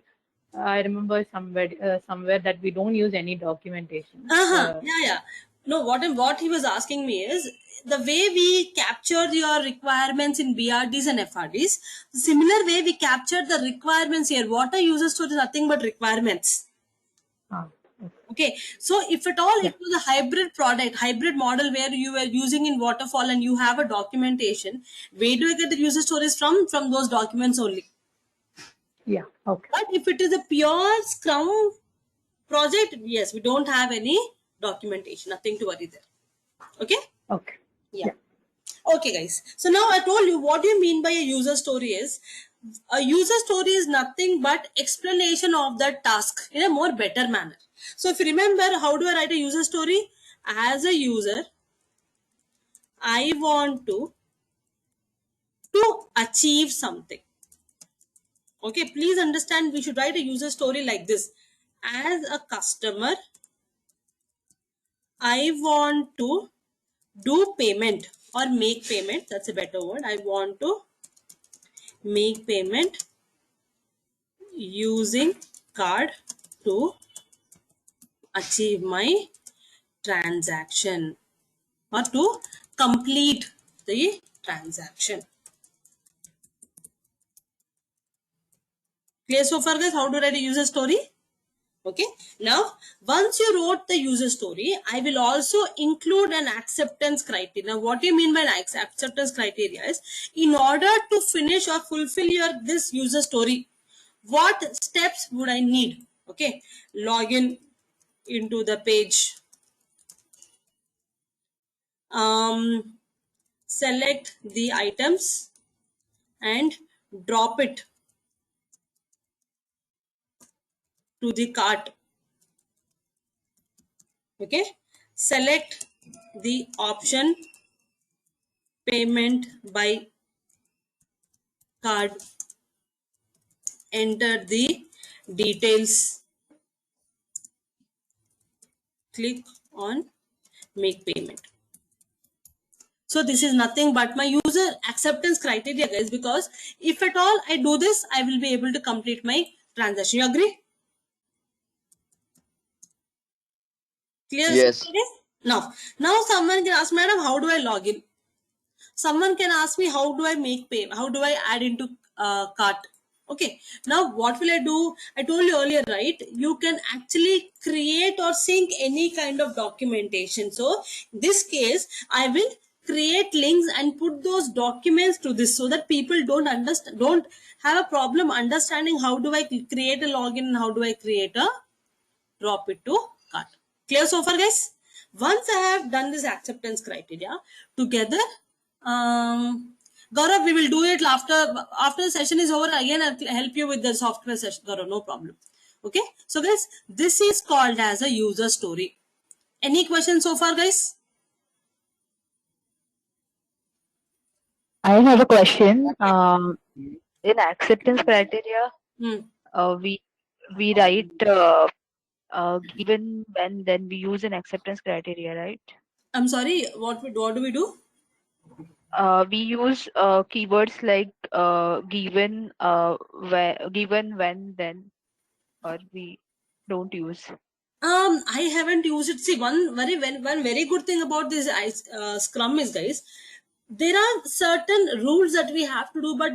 I remember somewhere that we don't use any documentation. Yeah. No, what he was asking me is the way we capture your requirements in BRDs and FRDs, similar way we capture the requirements here. What are user stories? Nothing but requirements. Okay, so if at all it was a hybrid model where you were using in waterfall and you have a documentation, where do I get the user stories from? From those documents only. Yeah. Okay. But if it is a pure Scrum project, yes, we don't have any documentation, nothing to worry there. Okay. Okay. Yeah. Okay, guys. So now I told you what do you mean by a user story is. A user story is nothing but explanation of that task in a more better manner. So if you remember, how do I write a user story? As a user, I want to achieve something. Okay, please understand we should write a user story like this. As a customer, I want to do payment or make payment. That's a better word. I want to make payment using card to achieve my transaction or to complete the transaction. Clear so far, guys? How to write a user story? Okay. Now, once you wrote the user story, I will also include an acceptance criteria. Now, what do you mean by acceptance criteria is, in order to finish or fulfill this user story, what steps would I need? Okay. Login into the page. Select the items and drop it to the cart. Okay, select the option payment by card, enter the details, click on make payment. So this is nothing but my user acceptance criteria, guys, because if at all I do this, I will be able to complete my transaction. You agree? Clear? Yes. Now someone can ask, madam, how do I log in? Someone can ask me, how do I make pay? How do I add into cart? Okay. Now what will I do? I told you earlier, right? You can actually create or sync any kind of documentation. So this case, I will create links and put those documents to this so that people don't have a problem understanding how do I create a login and how do I create a drop it to cart. Clear so far, guys? Once I have done this acceptance criteria together, Gaurav, we will do it after the session is over. Again, I'll help you with the software session, Gaurav, no problem. Okay, so guys, this is called as a user story. Any questions so far, guys? I have a question. In acceptance criteria, we write given when, then we use an acceptance criteria, right? I'm sorry. What do we do? We use keywords like given, given, when, then, or we don't use. I haven't used it. See, one very good thing about this Scrum is, guys, there are certain rules that we have to do, but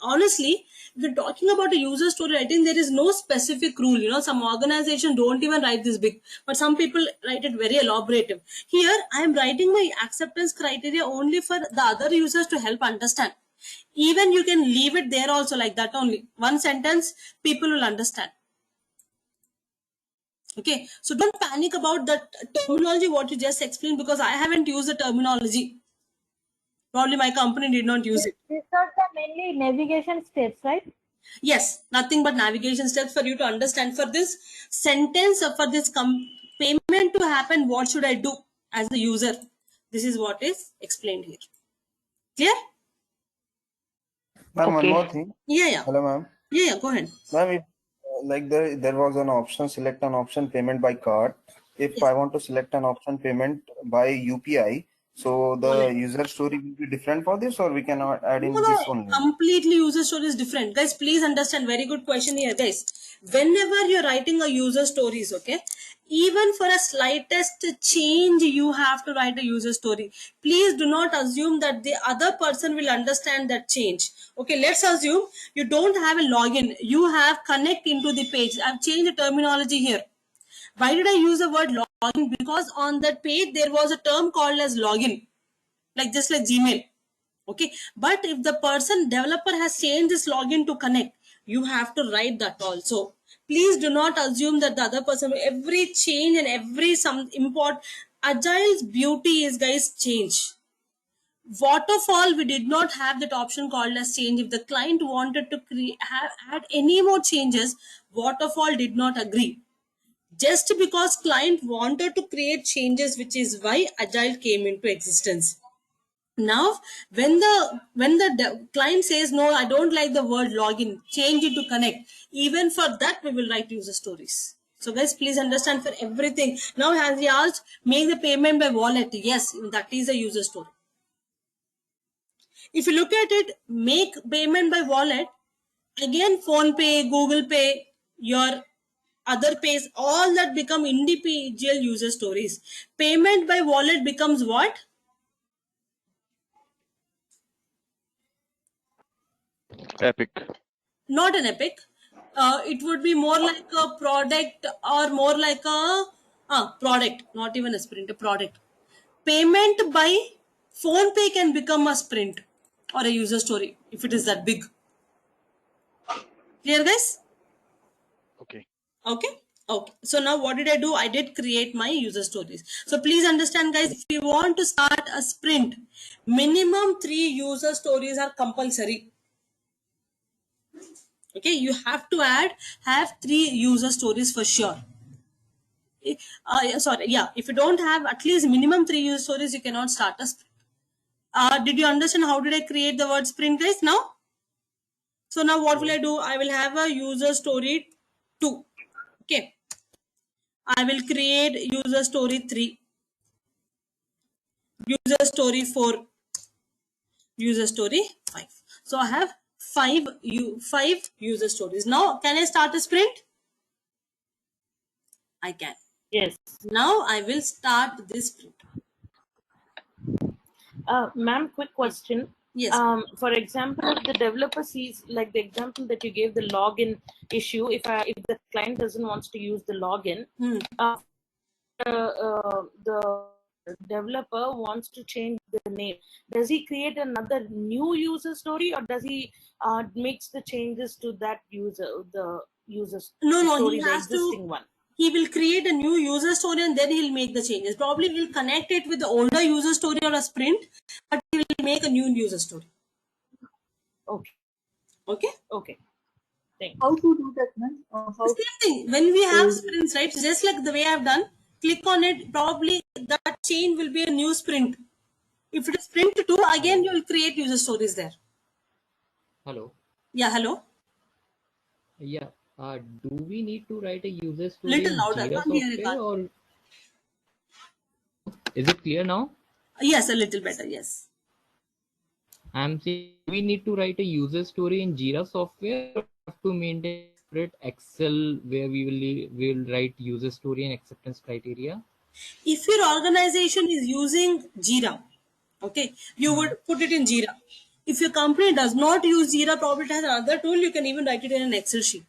honestly, if you're talking about a user story writing, there is no specific rule. You know, some organizations don't even write this big, but some people write it very elaborative. Here, I am writing my acceptance criteria only for the other users to help understand. Even you can leave it there also like that only. One sentence, people will understand. Okay, so don't panic about that terminology what you just explained, because I haven't used the terminology. Probably my company did not use it. These are the mainly navigation steps, right? Yes, nothing but navigation steps for you to understand. For this sentence, for this payment to happen, what should I do as a user? This is what is explained here. Clear? Ma'am, one more thing. Yeah. Hello, ma'am. Yeah, go ahead. Ma'am, if like there was an option, select an option payment by card. If I want to select an option payment by UPI, So the user story will be different for this, or we cannot add in No, this no, only? completely user story is different. Guys, please understand, very good question here, guys. Whenever you're writing a user stories, okay, even for a slightest change, you have to write a user story. Please do not assume that the other person will understand that change. Okay, let's assume you don't have a login. You have connect into the page. I've changed the terminology here. Why did I use the word login? Because on that page, there was a term called as login, like just like Gmail. Okay, but if the person developer has changed this login to connect, you have to write that also. Please do not assume that the other person, every change and every some import, agile's beauty is, guys, change. Waterfall, we did not have that option called as change. If the client wanted to add any more changes, waterfall did not agree. Just because client wanted to create changes, which is why agile came into existence. Now, when the client says, no, I don't like the word login, change it to connect. Even for that, we will write user stories. So guys, please understand for everything. Now, has he asked, make the payment by wallet? Yes, that is a user story. If you look at it, make payment by wallet, again, Phone Pay, Google Pay, your other pays, all that become individual user stories. Payment by wallet becomes what? Epic. Not an epic. It would be more like a product, or more like a product, not even a sprint, a product. Payment by Phone Pay can become a sprint or a user story if it is that big. Clear, guys? Okay. Okay. Okay. So now what did I do? I did create my user stories. So please understand, guys, if you want to start a sprint, minimum 3 user stories are compulsory. Okay, you have to have 3 user stories for sure. Sorry, yeah, if you don't have at least minimum 3 user stories, you cannot start a sprint. Did you understand how did I create the word sprint, guys? Now, so now what will I do? I will have a user story 2. Okay, I will create user story 3, user story 4, user story 5. So I have 5 user stories. Now, can I start a sprint? I can. Yes. Now I will start this sprint. Ma'am, quick question. Yes. For example, if the developer sees, like the example that you gave, the login issue, if the client doesn't want to use the login, the developer wants to change the name, does he create another new user story, or does he makes the changes to that user, the user No, story, he the has existing to. one? He will create a new user story and then he'll make the changes. Probably he'll connect it with the older user story or a sprint, but he will make a new user story. Okay. Okay. Okay. Thanks. How to do that, man? Same thing. When we have sprints, right? Just like the way I've done, click on it. Probably that chain will be a new sprint. If it is sprint 2, again you will create user stories there. Hello. Yeah. Hello. Yeah. Do we need to write a user story Little in louder. Jira Can't hear software, it. or is it clear now? Yes, a little better. Yes. I'm saying we need to write a user story in Jira software, or have to maintain separate Excel where we will write user story and acceptance criteria. If your organization is using Jira, okay, you would put it in Jira. If your company does not use Jira, probably it has another tool, you can even write it in an Excel sheet.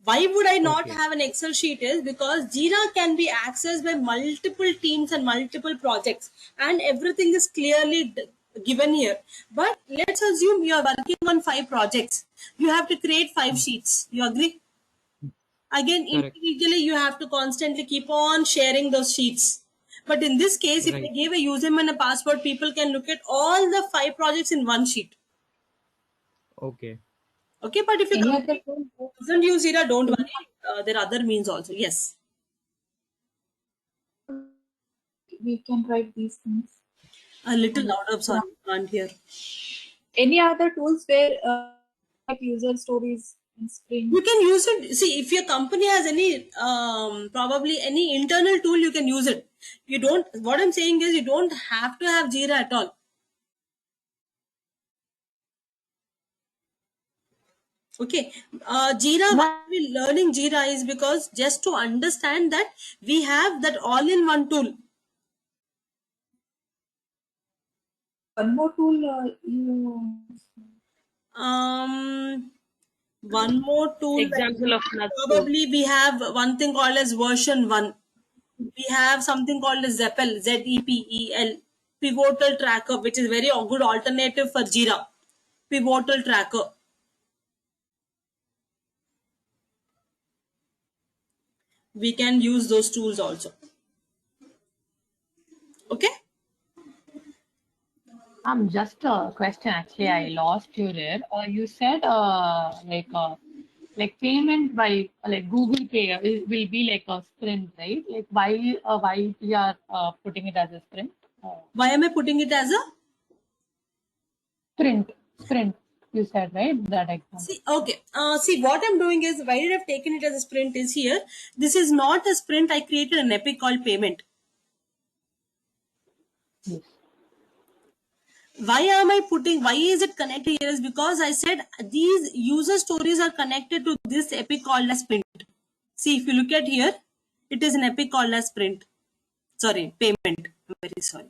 Why would I not have an Excel sheet is because Jira can be accessed by multiple teams and multiple projects, and everything is clearly given here. But let's assume you are working on 5 projects. You have to create 5 sheets. You agree? Again, individually, you have to constantly keep on sharing those sheets. But in this case, if I give a username and a password, people can look at all the 5 projects in one sheet. Okay. Okay, but if you doesn't use Jira, don't worry. There are other means also. Yes. We can write these things. A little louder, sorry, can't hear. Any other tools where write user stories in Spring? You can use it. See, if your company has any probably any internal tool, you can use it. You don't. What I'm saying is, you don't have to have Jira at all. Okay, Jira. Why we learning Jira is because just to understand that we have that all-in-one tool. One more tool you. One more tool. Example of Nuts tool. Probably we have one thing called as version 1. We have something called as Zeppel, ZEPEL, Pivotal Tracker, which is very good alternative for Jira. Pivotal Tracker. We can use those tools also. Okay. Just a question. Actually, I lost you there. You said like payment by like Google Pay will be like a sprint, right? Like why we are putting it as a sprint? Why am I putting it as a sprint? You said, right? That example. See, okay. See, what I'm doing is, why did I've taken it as a sprint is here. This is not a sprint. I created an epic called payment. Yes. Why is it connected here is because I said these user stories are connected to this epic called as sprint. See, if you look at here, it is an epic called as sprint. Sorry, payment. I'm very sorry.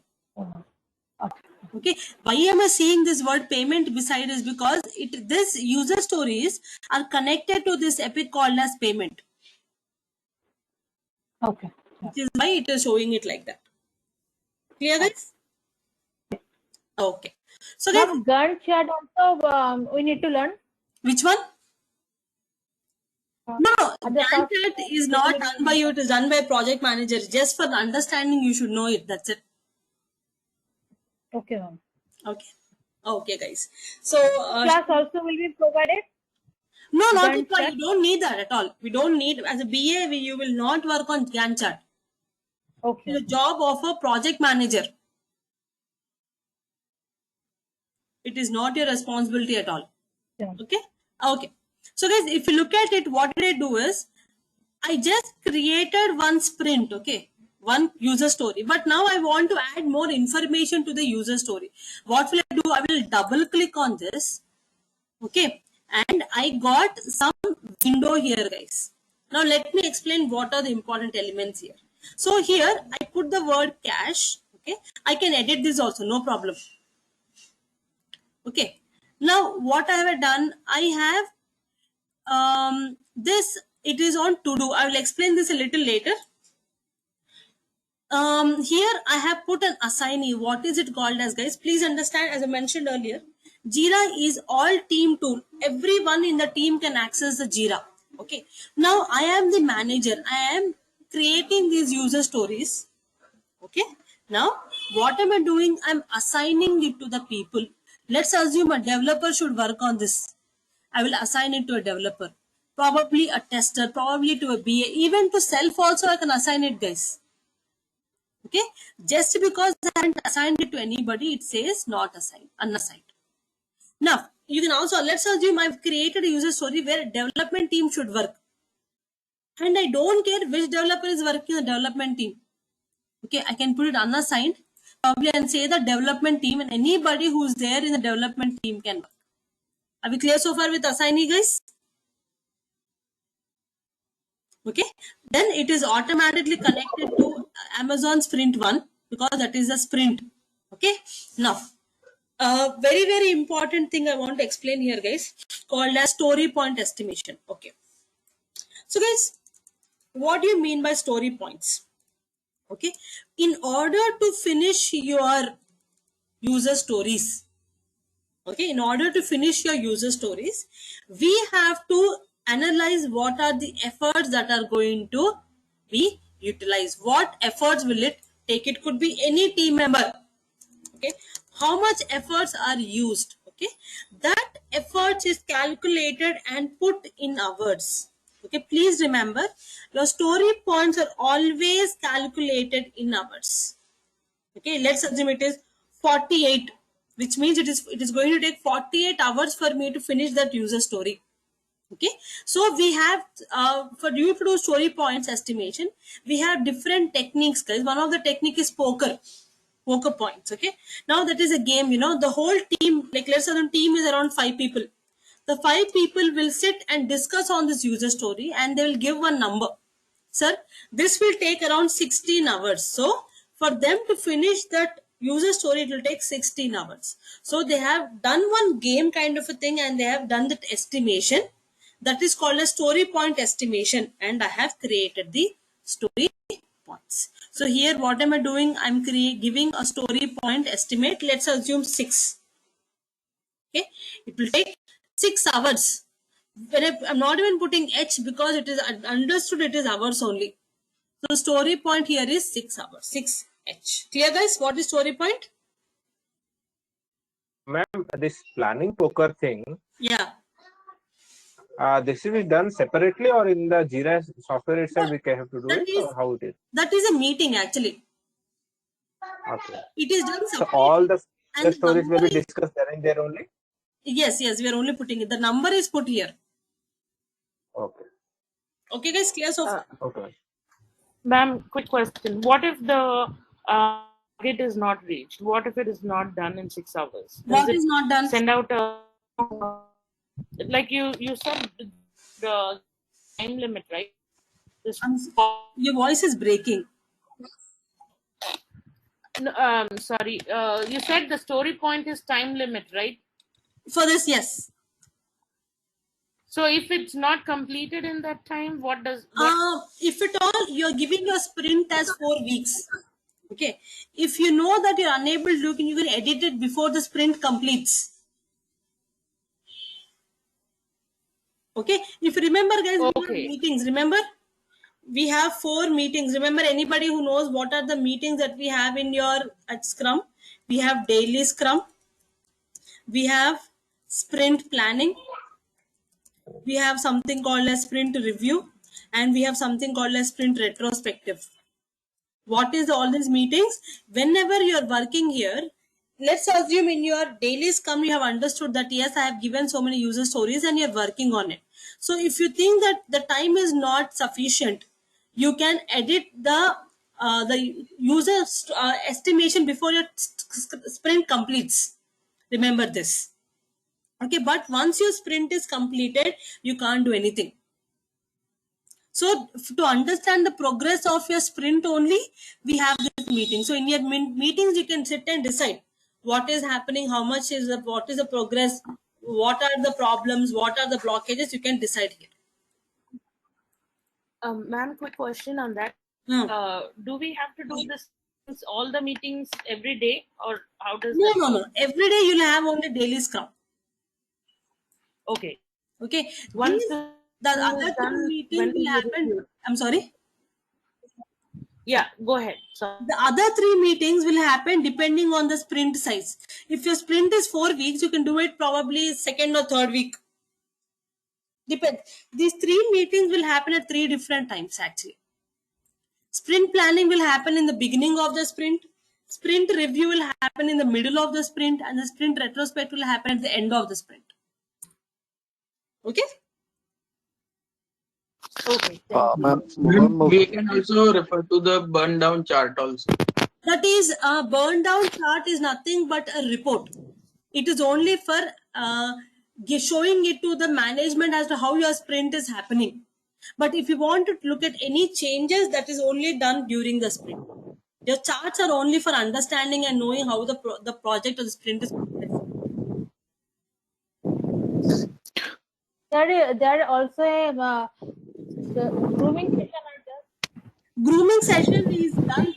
Okay, why am I saying this word payment beside is because this user stories are connected to this epic called as payment. Okay. Which is why it is showing it like that. Clear, guys? Okay. So guys, Gantt chart also we need to learn. Which one? No, Gantt chart is not done by you. It is done by project manager. Just for the understanding, you should know it. That's it. Okay, ma'am. Okay. Okay, guys. So class also will be provided. No, not at all. You don't need that at all. We don't need, as a BA, you will not work on Gantt chart. Okay. It's a job of a project manager. It is not your responsibility at all. Yeah. Okay. Okay. So guys, if you look at it, what did I do is, I just created one sprint. Okay. One user story. But now I want to add more information to the user story. What will I do? I will double click on this. Okay. And I got some window here, guys. Now let me explain what are the important elements here. So here I put the word cash. Okay. I can edit this also. No problem. Okay. Now what I have done, I have this, it is on to do. I will explain this a little later. Here I have put an assignee. What is it called as, guys? Please understand, as I mentioned earlier, Jira is all team tool. Everyone in the team can access the Jira. Okay. Now I am the manager. I am creating these user stories. Okay. Now what am I doing? I'm assigning it to the people. Let's assume a developer should work on this. I will assign it to a developer. Probably a tester, probably to a BA, even to self also I can assign it, guys. Okay, just because I haven't assigned it to anybody, it says not assigned, unassigned. Now, you can also, let's assume I've created a user story where a development team should work. And I don't care which developer is working in the development team. Okay, I can put it unassigned, probably, and say the development team, and anybody who's there in the development team can work. Are we clear so far with assignee, guys? Okay, then it is automatically connected to Amazon Sprint 1 because that is a sprint. Okay, now very, very important thing I want to explain here, guys, called as story point estimation. Okay, so guys, what do you mean by story points? Okay, in order to finish your user stories, okay, in order to finish your user stories, we have to analyze what are the efforts that are going to be utilized. What efforts will it take? It could be any team member. Okay, how much efforts are used? Okay, that effort is calculated and put in hours. Okay, please remember, your story points are always calculated in hours. Okay, let's assume it is 48, which means it is going to take 48 hours for me to finish that user story. Okay, so we have for you to do story points estimation, we have different techniques, guys. One of the technique is poker points. Okay, now that is a game, you know, the whole team, like let's say the team is around 5 people. The 5 people will sit and discuss on this user story, and they will give one number. Sir, this will take around 16 hours. So for them to finish that user story, it will take 16 hours. So they have done one game kind of a thing, and they have done that estimation. That is called a story point estimation, and I have created the story points. So here what am I doing? I'm giving a story point estimate. Let's assume 6. Okay, it will take 6 hours. When I'm not even putting H because it is understood it is hours only. So story point here is 6 hours, 6H. Clear, guys? What is story point? Ma'am, this planning poker thing, Yeah. This is done separately or in the Jira software itself we can have to do it, or how it is? That is a meeting actually. Okay. It is done So separately. all the And stories will number be discussed there and there only? Yes, we are only putting it. The number is put here. Okay. Okay, guys, clear so far? Okay. Ma'am, quick question. What if the target is not reached? What if it is not done in 6 hours? What is not done? Send out a, like you said, the time limit, right? Your voice is breaking. No, sorry. You said the story point is time limit, right? For this, yes. So if it's not completed in that time, what does? If at all, you're giving your sprint as 4 weeks. Okay. If you know that you're unable to do it, you can edit it before the sprint completes. Okay. If you remember, guys, we have meetings. Remember, we have 4 meetings. Remember, anybody who knows what are the meetings that we have in your at Scrum? We have daily Scrum. We have sprint planning. We have something called a sprint review, and we have something called a sprint retrospective. What is all these meetings? Whenever you're working here, let's assume in your daily Scrum you have understood that yes, I have given so many user stories and you're working on it. So if you think that the time is not sufficient, you can edit the user estimation before your sprint completes. Remember this. Okay, but once your sprint is completed, you can't do anything. So to understand the progress of your sprint only, we have this meeting. So in your meetings, you can sit and decide what is happening, how much is what is the progress, what are the problems, what are the blockages. You can decide here. Ma'am, quick question on that. Do we have to do this all the meetings every day, or how does? No. Every day you'll have only daily Scrum. Okay. Okay. Once the other 2 meetings will happen. I'm sorry. Yeah, go ahead. So the other 3 meetings will happen depending on the sprint size. If your sprint is 4 weeks, you can do it probably 2nd or 3rd week. Depends. These 3 meetings will happen at 3 different times actually. Sprint planning will happen in the beginning of the sprint. Sprint review will happen in the middle of the sprint, and the sprint retrospect will happen at the end of the sprint. Okay? Okay. We can also refer to the burn down chart also. That is, a burn down chart is nothing but a report. It is only for showing it to the management as to how your sprint is happening. But if you want to look at any changes, that is only done during the sprint. Your charts are only for understanding and knowing how the project or the sprint is progressing. There also a the grooming session are there. Grooming session is done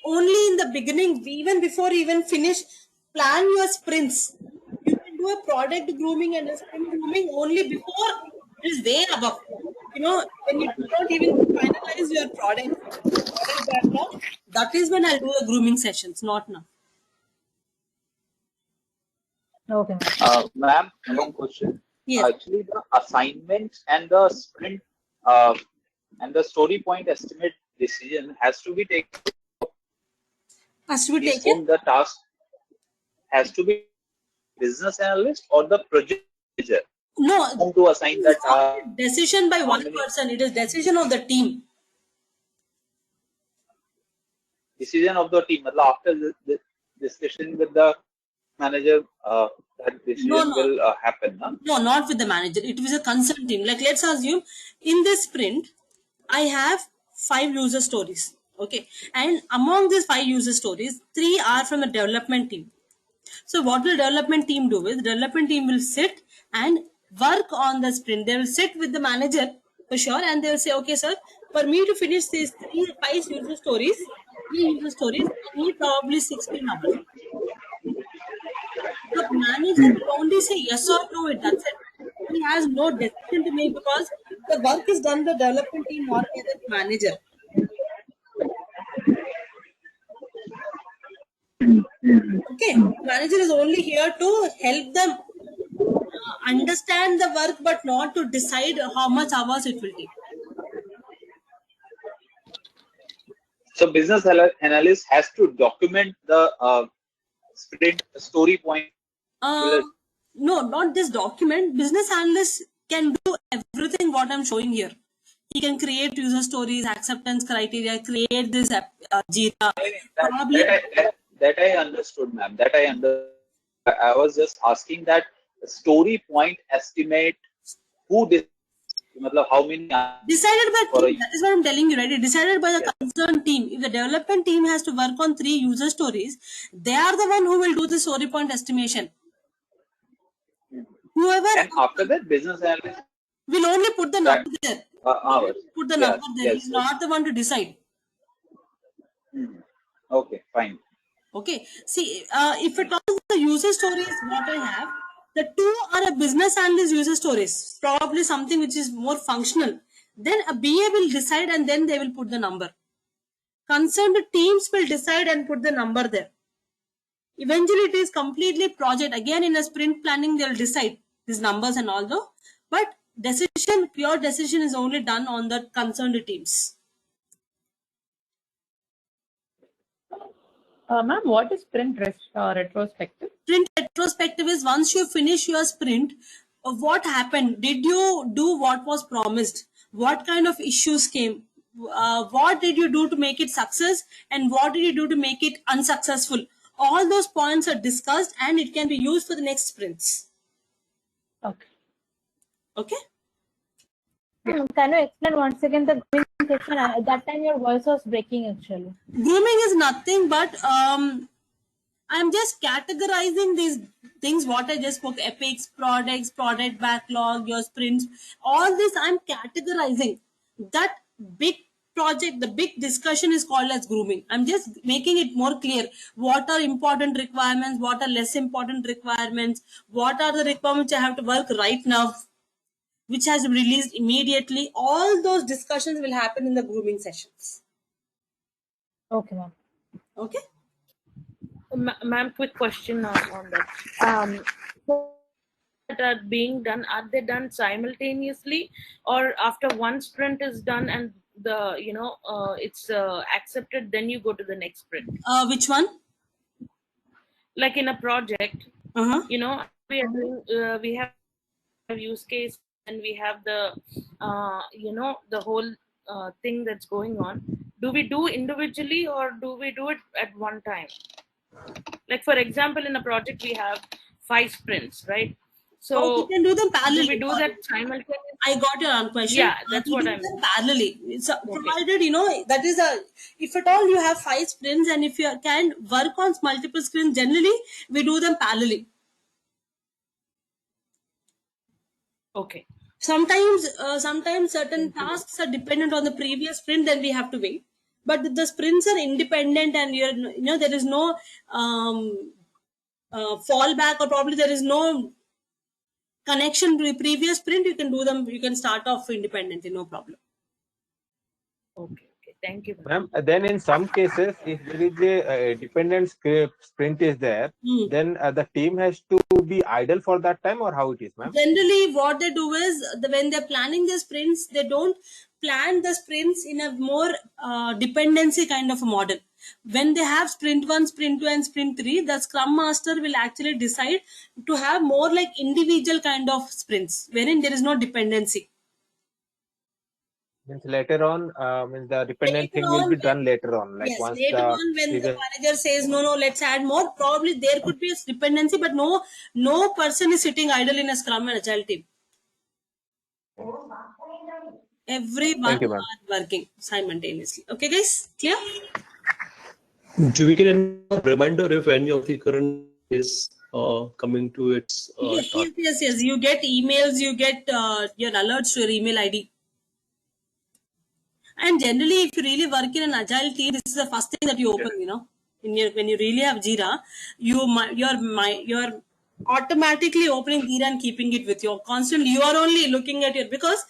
only in the beginning, even before you even finish. Plan your sprints. You can do a product grooming and a sprint grooming only before it is way above. You know, when you do not even finalize your product backlog, that is when I'll do the grooming sessions, not now. Okay. Ma'am, one question. Yes. Actually, the assignment and the sprint and the story point estimate decision has to be taken. Has to be taken. The task has to be business analyst or the project manager. No, to assign that decision by how one many- person. It is decision of the team. decision of the team. मतलब after the discussion with the manager, that decision No. will happen. No? No, not with the manager. It was a concern team. Like, let's assume in this sprint, I have 5 user stories. Okay. And among these 5 user stories, 3 are from the development team. So what will development team do is development team will sit and work on the sprint. They will sit with the manager for sure, and they will say, okay, sir, for me to finish these 5 user stories, I need probably 16 hours. The manager will only say yes or no, that's it. He has no decision to make because the work is done by the development team, not by the manager. Okay, manager is only here to help them understand the work, but not to decide how much hours it will take. So business analyst has to document the sprint story point. No, not this document. Business analyst can do everything what I'm showing here. He can create user stories, acceptance criteria, create this Jira. That I understood, ma'am. That I understood. I was just asking that story point estimate. Who how many? Decided by team. That is what I'm telling you, right? It decided by the concerned team. If the development team has to work on 3 user stories, they are the one who will do the story point estimation. Whoever. And after that, business analyst will only put the number there. Hours. Put the number there. He's not the one to decide. Okay, fine. Okay. See, if it all the user stories what I have, the 2 are a business analyst user stories, probably something which is more functional. Then a BA will decide and then they will put the number. Concerned teams will decide and put the number there. Eventually, it is completely project. Again, in a sprint planning, they'll decide these numbers and all though. But pure decision is only done on the concerned teams. Ma'am, what is sprint retrospective? Sprint retrospective is once you finish your sprint, what happened? Did you do what was promised? What kind of issues came? What did you do to make it success? And what did you do to make it unsuccessful? All those points are discussed and it can be used for the next sprints. Okay. Okay. Can you explain once again the grooming section? At that time, your voice was breaking actually. Grooming is nothing but I'm just categorizing these things what I just spoke: epics, products, product backlog, your sprints. All this I'm categorizing. That big project, the big discussion is called as grooming. I'm just making it more clear. What are important requirements? What are less important requirements? What are the requirements I have to work right now? Which has to be released immediately. All those discussions will happen in the grooming sessions. Okay, ma'am. Okay. Ma'am, quick question on that. That are being done, are they done simultaneously, or after one sprint is done and the it's accepted, then you go to the next sprint? Which one? Like in a project, we are doing, we have use case and we have the the whole thing that's going on. Do we do individually or do we do it at one time? Like for example, in a project we have 5 sprints, right? So we can do them parallelly. Do we do that simultaneously? I got your question. Yeah, that's what I'm. Parallelly, so provided that is if at all you have 5 sprints and if you can work on multiple sprints, generally we do them parallelly. Okay. Sometimes certain tasks are dependent on the previous sprint, then we have to wait. But the sprints are independent, and there is no fallback, or probably there is no connection to the previous sprint. You can do them. You can start off independently, no problem. Okay. Thank you. Ma'am, then in some cases, if there is a dependent sprint is there, then the team has to be idle for that time, or how it is, ma'am? Generally, what they do is when they're planning their sprints, they don't plan the sprints in a more dependency kind of a model. When they have sprint 1, sprint 2 and sprint 3, the scrum master will actually decide to have more like individual kind of sprints wherein there is no dependency. Means later on, means the dependent thing will be done later on. Like Yes, once later the on when the previous- manager says no, let's add more, probably there could be a dependency, but no person is sitting idle in a Scrum and Agile team. Everyone Thank you, ma'am. are working simultaneously. Okay, guys, clear? Do we get a reminder if any of the current is coming to its Yes. You get emails, you get your alerts to your email ID. And generally, if you really work in an agile team, this is the first thing that you open. When you really have Jira, you're automatically opening Jira and keeping it with you. Constantly, you are only looking at it because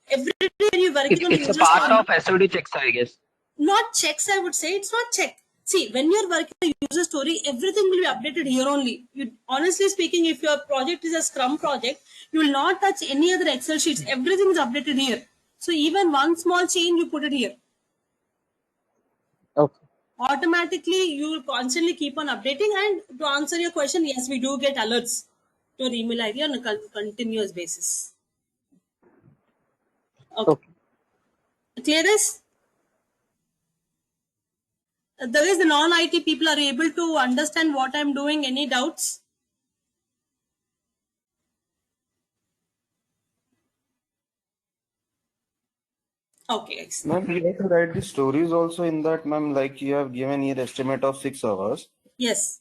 every day when you're working on It's a user part story, of SOD checks, I guess. not checks. I would say it's not check. See, when you're working on a user story, everything will be updated here only. Honestly speaking, if your project is a Scrum project, you will not touch any other Excel sheets. Everything is updated here. So even one small change, you put it here. Okay. Automatically, you will constantly keep on updating. And to answer your question, yes, we do get alerts to your email ID on a continuous basis. Okay. Clear this? There is the non-IT people are able to understand what I'm doing. Any doubts? Okay, guys. Ma'am, you have to write the stories also in that, ma'am, like you have given here estimate of 6 hours. Yes.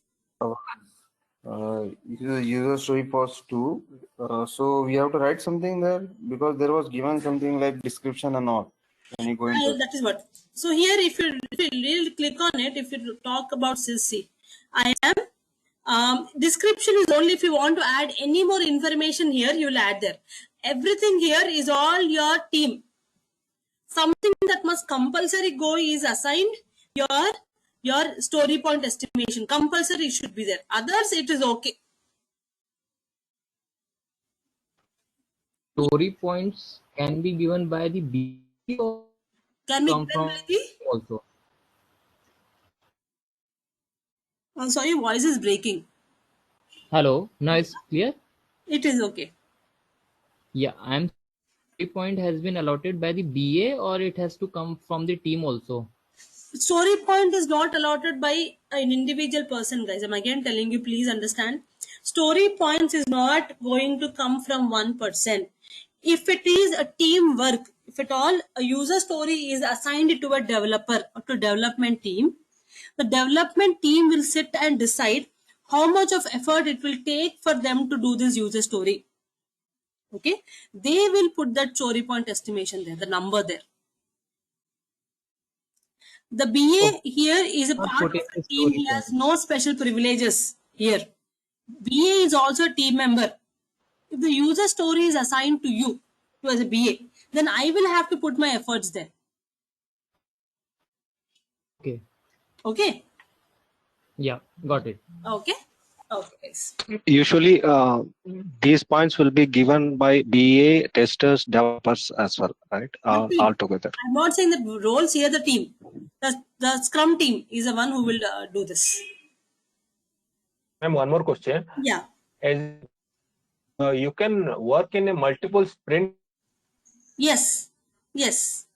User story was 2. So we have to write something there because there was given something like description and all. When you go into That is what. So here, if you really click on it, if you talk about CC, I am description is only if you want to add any more information here, you will add there. Everything here is all your team. Something that must compulsory go is assigned your story point estimation. Compulsory should be there. Others, it is okay. Story points can be given by the B or Can be come given from by the also. I'm sorry, voice is breaking. Hello, now it's clear? It is okay. Yeah, story point has been allotted by the BA or it has to come from the team also. Story point is not allotted by an individual person, guys. I'm again telling you, please understand. Story points is not going to come from one person. If it is a teamwork, if at all a user story is assigned to a developer or to development team, the development team will sit and decide how much of effort it will take for them to do this user story. Okay, they will put that story point estimation there, the number there. The BA here is a part of the team. He has no special privileges here. BA is also a team member. If the user story is assigned to you as a BA, then I will have to put my efforts there. Okay. Okay. Yeah, got it. Okay. Okay. Usually, these points will be given by BA, testers, developers as well, right? All together. I'm not saying that roles here, the team. The Scrum team is the one who will do this. Ma'am, one more question. Yeah. As you can work in a multiple sprint. Yes. Yes.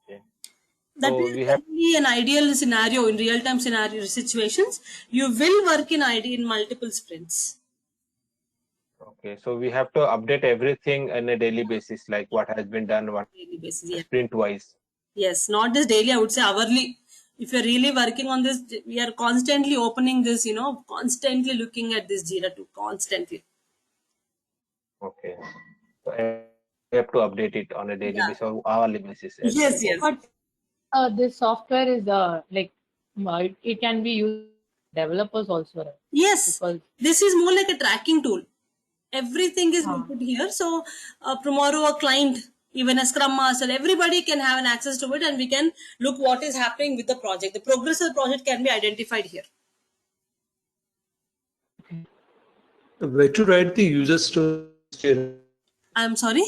Okay. That So is we have really an ideal scenario in real-time scenario situations. You will work in multiple sprints. Okay, so we have to update everything on a daily basis, like what has been done, what daily basis, yeah. sprint wise. Yes, not just daily, I would say hourly. If you're really working on this, we are constantly opening this, constantly looking at this Jira too, constantly. Okay. So we have to update it on a daily basis or hourly basis. Yes, yes. But this software is it can be used by developers also, right? Yes, Because this is more like a tracking tool. Everything is put here. So tomorrow a client, even a Scrum Master, everybody can have an access to it and we can look what is happening with the project. The progress of the project can be identified here. Where to write the user story? I'm sorry?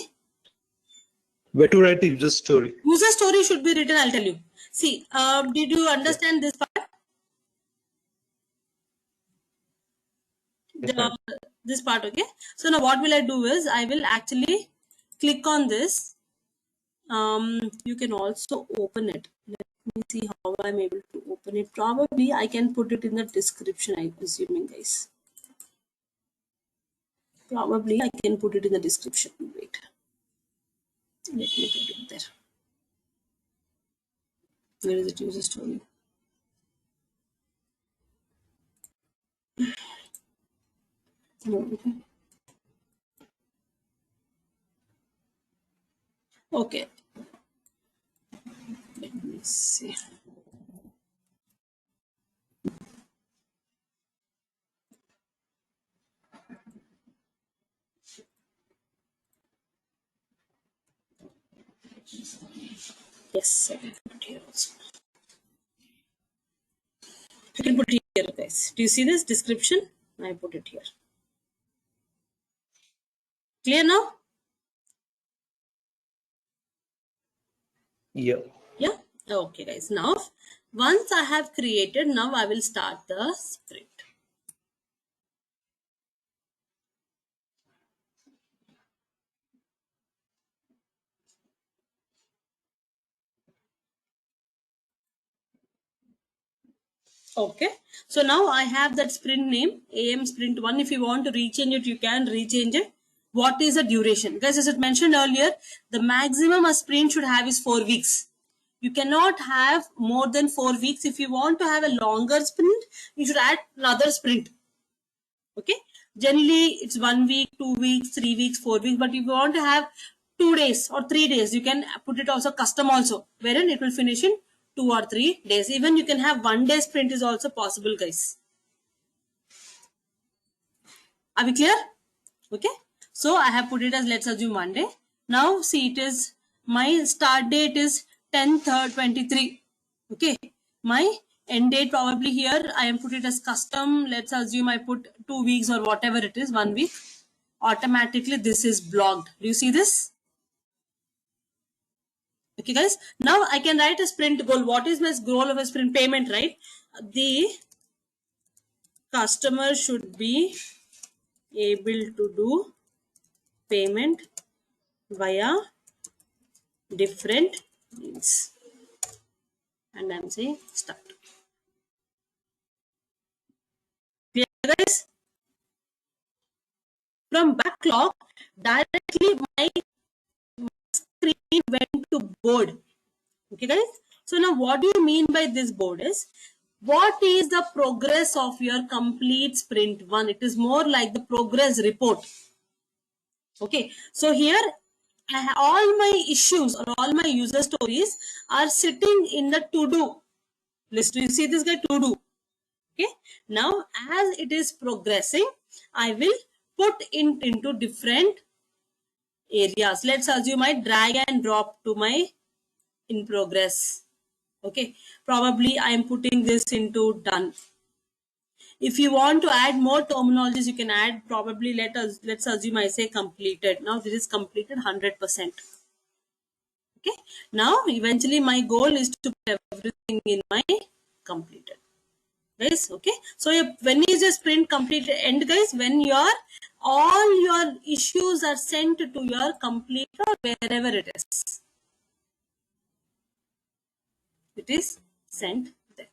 Where to write the user story? User story should be written, I'll tell you. See, did you understand this part? This part, okay? So now what will I do is, I will actually click on this. You can also open it. Let me see how I'm able to open it. Probably I can put it in the description, I'm assuming, guys. Probably I can put it in the description. Wait. Let me put it there. Where is it? User story. Okay. Let me see. Yes, I can put it here also. I can put it here, guys. Do you see this description? I put it here. Clear now? Yeah. Yeah. Okay, guys. Now, once I have created, now I will start the sprint. Okay, so now I have that sprint name, AM sprint 1. If you want to rechange it, you can rechange it. What is the duration? Guys, as I mentioned earlier, the maximum a sprint should have is 4 weeks. You cannot have more than 4 weeks. If you want to have a longer sprint, you should add another sprint. Okay, generally it's 1 week, 2 weeks, 3 weeks, 4 weeks. But if you want to have 2 days or 3 days, you can put it also custom also, wherein it will finish in 2 or 3 days. Even you can have 1 day sprint is also possible, guys. Are we clear? Okay, so I have put it as, let's assume Monday. Now see, it is my start date is 10/3/23. Okay, my end date probably here I am put it as custom. Let's assume I put 2 weeks or whatever it is, 1 week. Automatically this is blocked. Do you see this? Okay, guys. Now I can write a sprint goal. What is my goal of a sprint? Payment, right? The customer should be able to do payment via different means. And I'm saying start. Clear, guys? From backlog, directly my screen went to board. Okay, guys? So now what do you mean by this board is, what is the progress of your complete sprint 1? It is more like the progress report. Okay, so here all my issues or all my user stories are sitting in the to-do list. Do you see this guy, to-do? Okay, now as it is progressing, I will put into different areas. Let's assume I drag and drop to my in progress. Okay, probably I am putting this into done. If you want to add more terminologies, you can add. Probably let's assume I say completed. Now this is completed 100%. Okay, now eventually my goal is to put everything in my completed. Guys, okay, so when is your sprint completed end, guys? When all your issues are sent to your completer or wherever it is. It is sent there.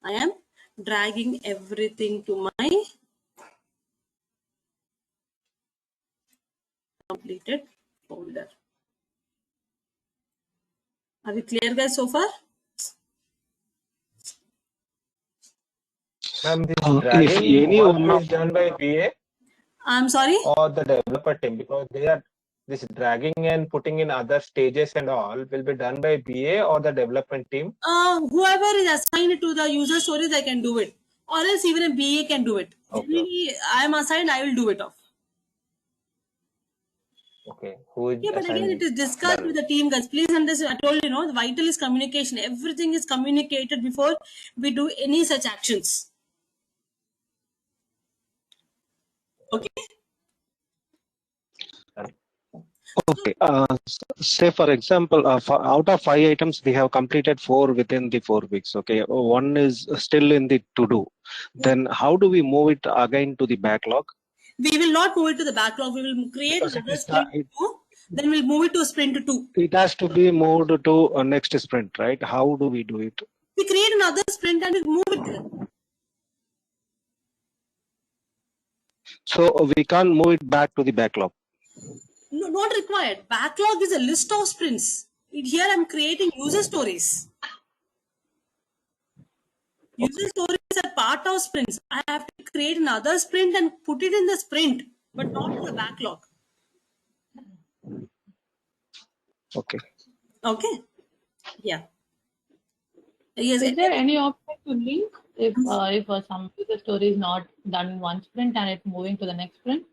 I am dragging everything to my completed folder. Are we clear, guys, so far? Ma'am, this dragging work is done by BA. I'm sorry? Or the developer team, because this dragging and putting in other stages and all will be done by BA or the development team. Whoever is assigned to the user stories, I can do it. Or else even a BA can do it. Okay. Generally, I am assigned, I will do it off. Okay. Who is but again, it is discussed with the team, guys. Please understand, I told you, the vital is communication. Everything is communicated before we do any such actions. Okay. Okay. Say for example, out of 5 items, we have completed 4 within the 4 weeks. Okay, one is still in the to do. Then how do we move it again to the backlog? We will not move it to the backlog. We will create another sprint 2. Then we'll move it to sprint 2. It has to be moved to a next sprint, right? How do we do it? We create another sprint and we move it there. So we can't move it back to the backlog. No, not required. Backlog is a list of sprints. Here I'm creating user stories. User stories are part of sprints. I have to create another sprint and put it in the sprint, but not in the backlog. Okay. Okay. Yeah. Yes. Is there any option to link if some user story is not done in one sprint and it's moving to the next sprint?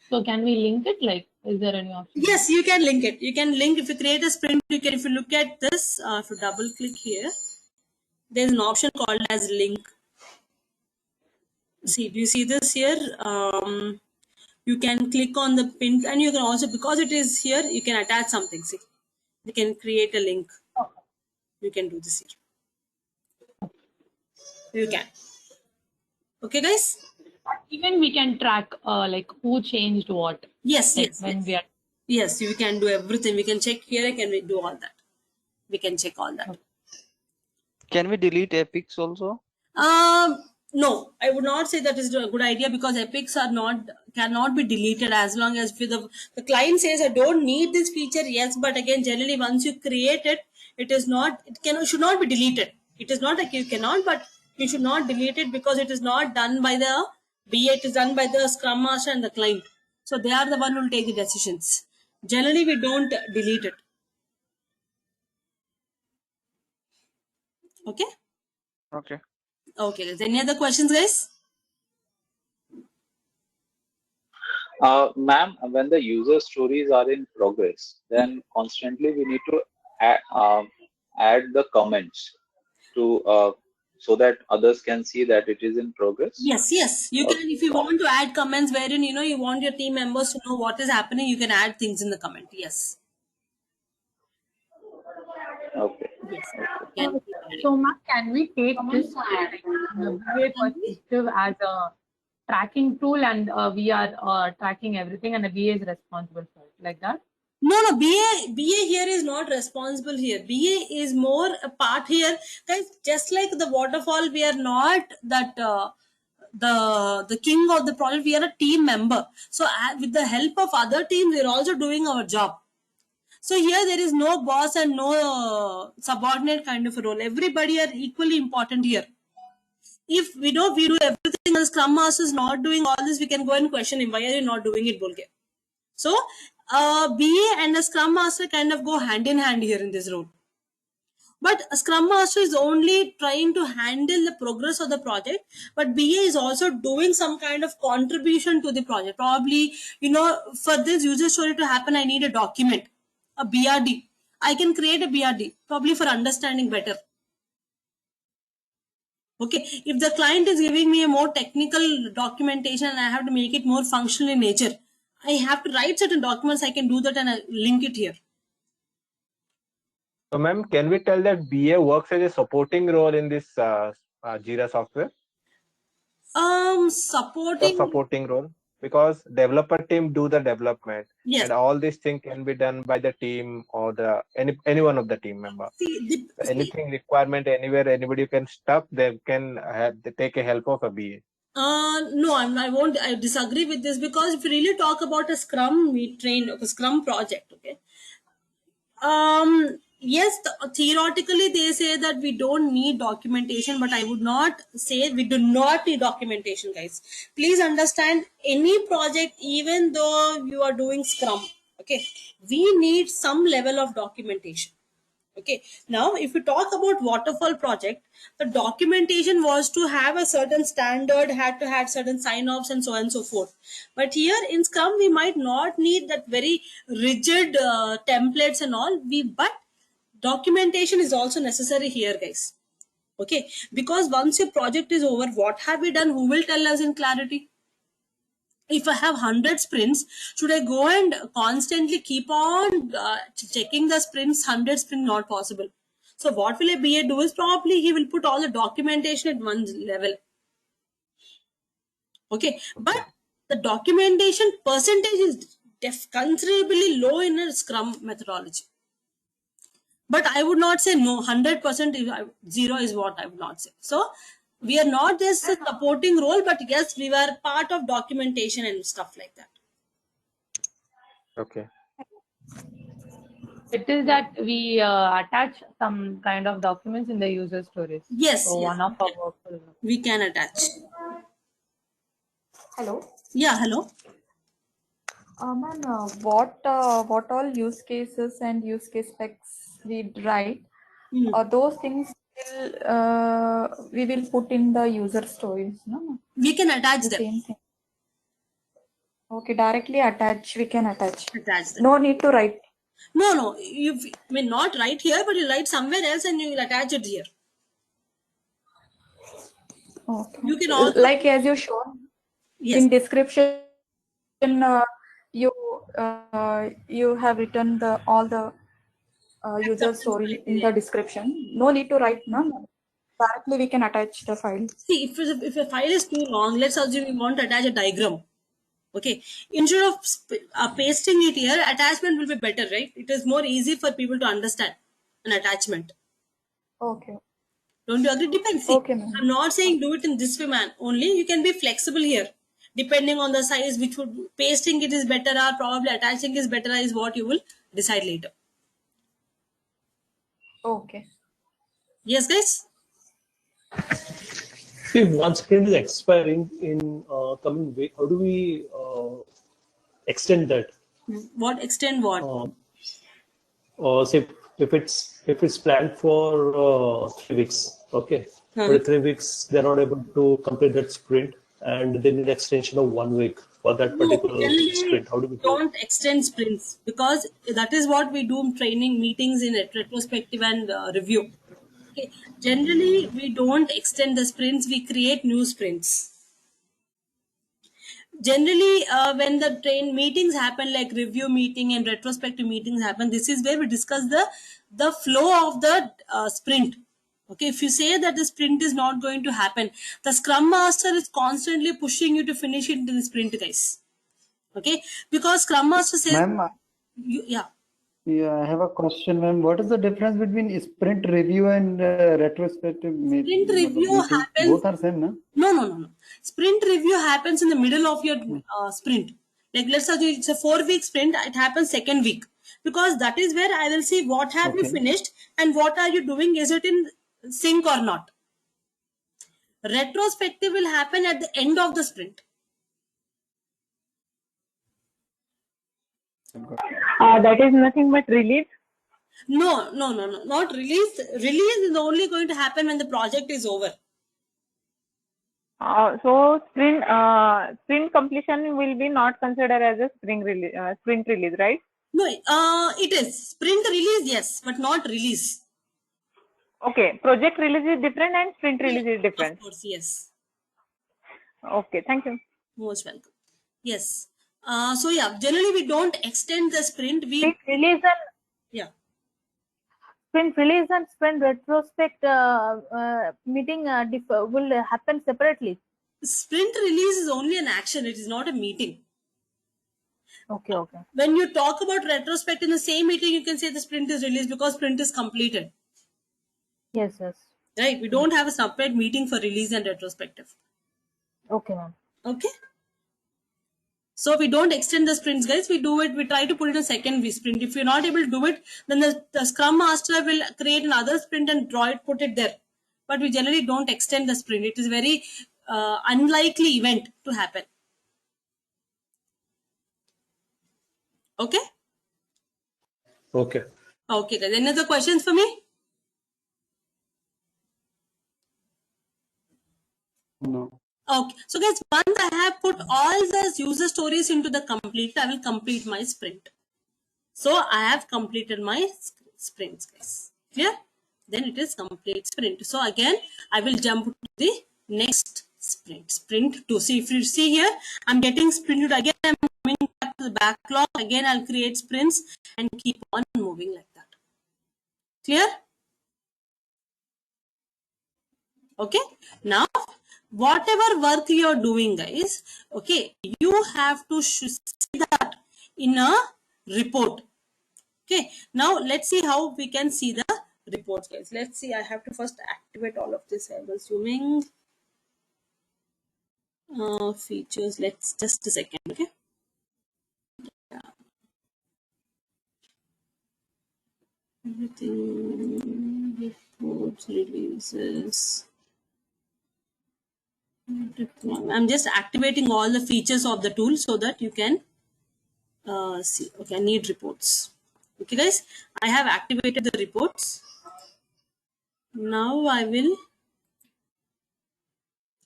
So can we link it? Like, is there any option? Yes, you can link it. You can link if you create a sprint. You can, if you look at this, if you double click here, there's an option called as link. See, do you see this here? You can click on the pin, and you can also, because it is here, you can attach something. See, you can create a link. You can do this here. You can. Okay, guys. Even we can track like who changed what. Yes, like yes. When we are. Yes, you can do everything. We can check here. Can we do all that? We can check all that. Can we delete epics also? No, I would not say that is a good idea, because epics are cannot be deleted as long as the client says I don't need this feature. Yes, but again, generally once you create it, should not be deleted. It is not like you cannot, but you should not delete it, because it is not done by the BA. It is done by the Scrum Master and the client. So they are the one who will take the decisions. Generally, we don't delete it. Okay. Okay. Okay. Any other questions, guys? Ma'am, when the user stories are in progress, then constantly we need to add the comments to so that others can see that it is in progress. Yes, yes. You can, if you want to add comments wherein you want your team members to know what is happening, you can add things in the comment. Yes. Okay. Yes. So, ma'am, can we take this BA perspective as a tracking tool, and we are tracking everything, and the BA is responsible for it, like that? No, BA here is not responsible here. BA is more a part here. Guys, just like the waterfall, we are not that the king of the project. We are a team member. So with the help of other teams, we are also doing our job. So here there is no boss and no subordinate kind of a role. Everybody are equally important here. If we do everything, the Scrum Master is not doing all this, we can go and question him. Why are you not doing it, Bolke? So BA and a Scrum Master kind of go hand in hand here in this role. But a Scrum Master is only trying to handle the progress of the project, but BA is also doing some kind of contribution to the project. Probably, for this user story to happen, I need a document, a BRD. I can create a BRD, probably for understanding better. Okay, if the client is giving me a more technical documentation and I have to make it more functional in nature, I have to write certain documents. I can do that and I link it here. So, ma'am, can we tell that BA works as a supporting role in this Jira software? Supporting role, because developer team do the development. Yes. And all these things can be done by the team or any one of the team member. Anything requirement anywhere, anybody can stuck, they can take a help of a BA. No, I disagree with this, because if you really talk about a Scrum, a Scrum project, okay. Yes, theoretically they say that we don't need documentation, but I would not say we do not need documentation, guys. Please understand, any project, even though you are doing Scrum, okay, we need some level of documentation. Okay, now if you talk about waterfall project, the documentation was to have a certain standard, had to have certain sign-offs and so on and so forth. But here in Scrum, we might not need that very rigid templates and all. But documentation is also necessary here, guys. Okay, because once your project is over, what have we done? Who will tell us in clarity? If I have 100 sprints, should I go and constantly keep on checking the sprints? 100 sprints, not possible. So what will a BA do is probably he will put all the documentation at one level. Okay, but the documentation percentage is considerably low in a Scrum methodology. But I would not say no, 100% zero is what I would not say. So we are not just a supporting role, but yes, we were part of documentation and stuff like that. Okay. It is that we attach some kind of documents in the user stories. Yes, So yes, one of our work will- we can attach. Hello. Yeah, hello. Ma'am, what all use cases and use case specs we write, those things we will put in the user stories, no? We can attach them. Same thing. Okay, directly attach. We can attach. Attach them. No need to write. No, you may not write here, but you write somewhere else and you will attach it here. Okay. You can also, like as you shown in description, you have written all the user story in the description. No need to write. No. Directly we can attach the file. See, if a file is too long, let's assume we want to attach a diagram. Okay, instead of pasting it here, attachment will be better, right? It is more easy for people to understand an attachment. Okay. Don't you agree? Depends. See, okay, I'm not saying do it in this way, man. Only you can be flexible here, depending on the size. Which would pasting it is better, or probably attaching is better, is what you will decide later. Okay. Yes, guys. If 1 second is expiring in coming week, how do we extend that? What extend what? Say if it's planned for 3 weeks, okay. For 3 weeks, they're not able to complete that sprint, and they need extension of 1 week for that particular sprint. How do we don't extend sprints? Because that is what we do in training meetings in retrospective and review. Okay. Generally, we don't extend the sprints, we create new sprints. Generally, when the meetings happen, like review meeting and retrospective meetings happen, this is where we discuss the flow of the sprint. Okay, if you say that the sprint is not going to happen, the Scrum Master is constantly pushing you to finish it in the sprint, guys. Okay, because Scrum Master says, Yeah, I have a question, ma'am. What is the difference between sprint review and retrospective meeting? Sprint review happens. Both are same, no? No. Sprint review happens in the middle of your sprint. Like let's say it's a 4-week sprint. It happens second week, because that is where I will see what have you finished and what are you doing. Is it in sync or not? Retrospective will happen at the end of the sprint. That is nothing but release. No, not release. Release is only going to happen when the project is over. So sprint completion will be not considered as a sprint release, right? No, it is sprint release, yes, but not release. Okay, project release is different and sprint release is different. Of course, yes. Okay, thank you. Most welcome. Yes. So yeah, generally we don't extend the sprint. We release and sprint release and sprint retrospect meeting will happen separately. Sprint release is only an action. It is not a meeting. Okay. When you talk about retrospect in the same meeting, you can say the sprint is released because sprint is completed. Yes. Right. We don't have a separate meeting for release and retrospective. Okay, ma'am. Okay. So we don't extend the sprints, guys. We do it. We try to put in a second sprint. If you're not able to do it, then the Scrum Master will create another sprint and put it there. But we generally don't extend the sprint. It is very unlikely event to happen. Okay. Okay, guys. Any other questions for me? No. Okay, so guys, once I have put all the user stories into the complete, I will complete my sprint. So I have completed my sprints, guys. Clear? Then it is complete sprint. So again, I will jump to the next sprint. Sprint 2. See, if you see here, I'm getting sprinted again. I'm coming back to the backlog. Again, I'll create sprints and keep on moving like that. Clear? Okay. Now, whatever work you're doing, guys, okay, you have to see that in a report. Okay. Now, let's see how we can see the reports, guys. Let's see. I have to first activate all of this. I'm assuming features. Let's just a second. Okay. Yeah. Everything, reports, releases. I'm just activating all the features of the tool so that you can see. Okay, I need reports. Okay, guys, I have activated the reports. Now I will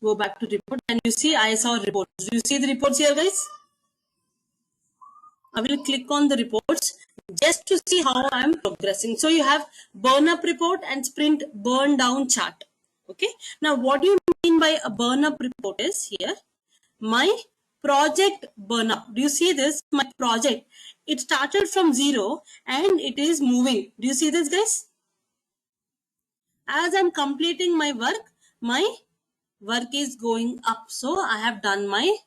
go back to report, and you see I saw reports. Do you see the reports here, guys? I will click on the reports just to see how I am progressing. So you have burn up report and sprint burn down chart. Okay. Now what do you mean by a burn up report is here? My project burn up. Do you see this? My project. It started from 0 and it is moving. Do you see this, guys? As I'm completing my work is going up. So I have done my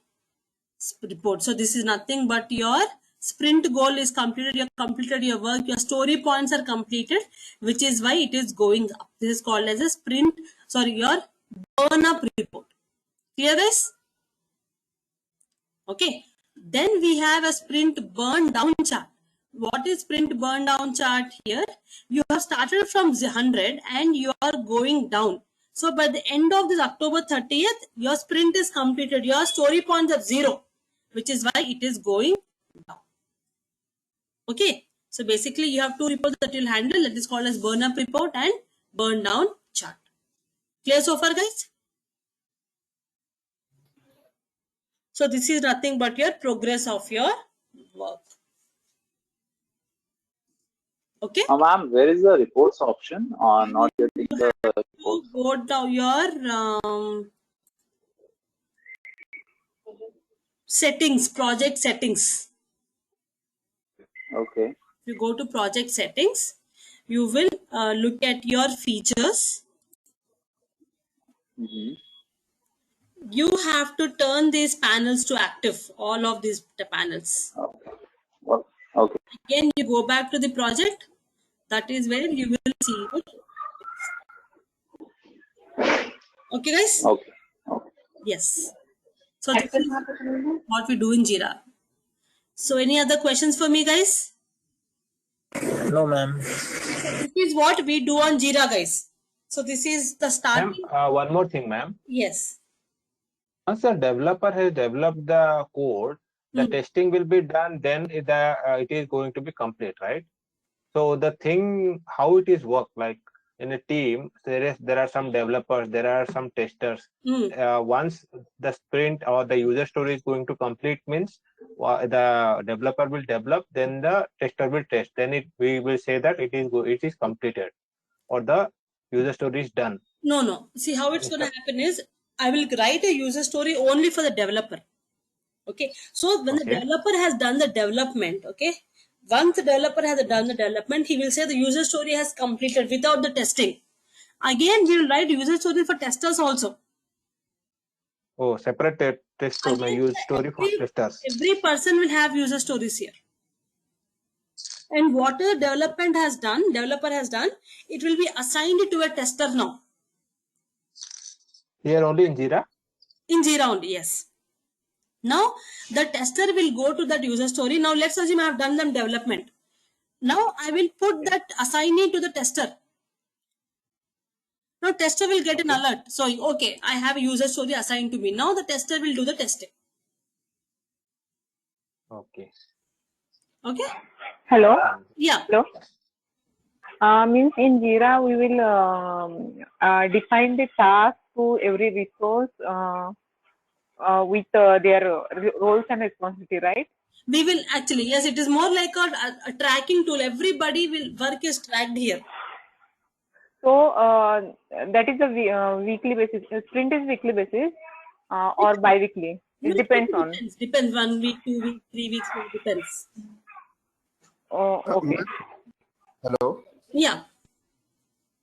report. So this is nothing but your sprint goal is completed. You have completed your work. Your story points are completed, which is why it is going up. This is called as a sprint. Sorry, your burn up report. Clear, guys? Okay. Then we have a sprint burn down chart. What is sprint burn down chart here? You have started from 100 and you are going down. So by the end of this October 30th, your sprint is completed. Your story points are 0, which is why it is going down. Okay. So basically you have two reports that you'll handle. That is called as burn up report and burn down chart. Clear so far, guys? So this is nothing but your progress of your work. Okay. Ma'am, where is the reports option? Not getting the reports. Go down your settings, project settings. Okay. If you go to project settings, you will look at your features. You have to turn these panels to active, all of these panels. Okay. Again, you go back to the project. That is where you will see. Okay, guys? Okay. Yes. So this is what we do in Jira. So any other questions for me, guys? No, ma'am. So this is what we do on Jira, guys. So this is the starting. One more thing, ma'am. Yes. Once the developer has developed the code, the testing will be done, then it is going to be complete, right? So the thing, how it is work, like in a team, there are some developers, there are some testers. Once the sprint or the user story is going to complete, means the developer will develop, then the tester will test. Then we will say that it is completed or the user story is done. No. See how it's going to happen is I will write a user story only for the developer. Okay. So when the developer has done the development, okay. Once the developer has done the development, he will say the user story has completed without the testing. Again, we will write user story for testers also. Oh, separate test user story for testers. Every person will have user stories here. And what the developer has done, it will be assigned to a tester now. Here only in Jira? In Jira only, yes. Now, the tester will go to that user story. Now, let's assume I have done them development. Now, I will put that assignee to the tester. Now, tester will get an alert. So, okay, I have a user story assigned to me. Now, the tester will do the testing. Okay. Okay? Hello? Yeah. Hello? Means in Jira, we will define the task to every resource with their roles and responsibility, right? We will actually, yes, it is more like a tracking tool. Everybody work is tracked here. So that is the weekly basis. Sprint is weekly basis. or bi-weekly? It depends on. Depends 1 week, 2 weeks, 3 weeks, it depends. Oh, okay. Hello. Yeah.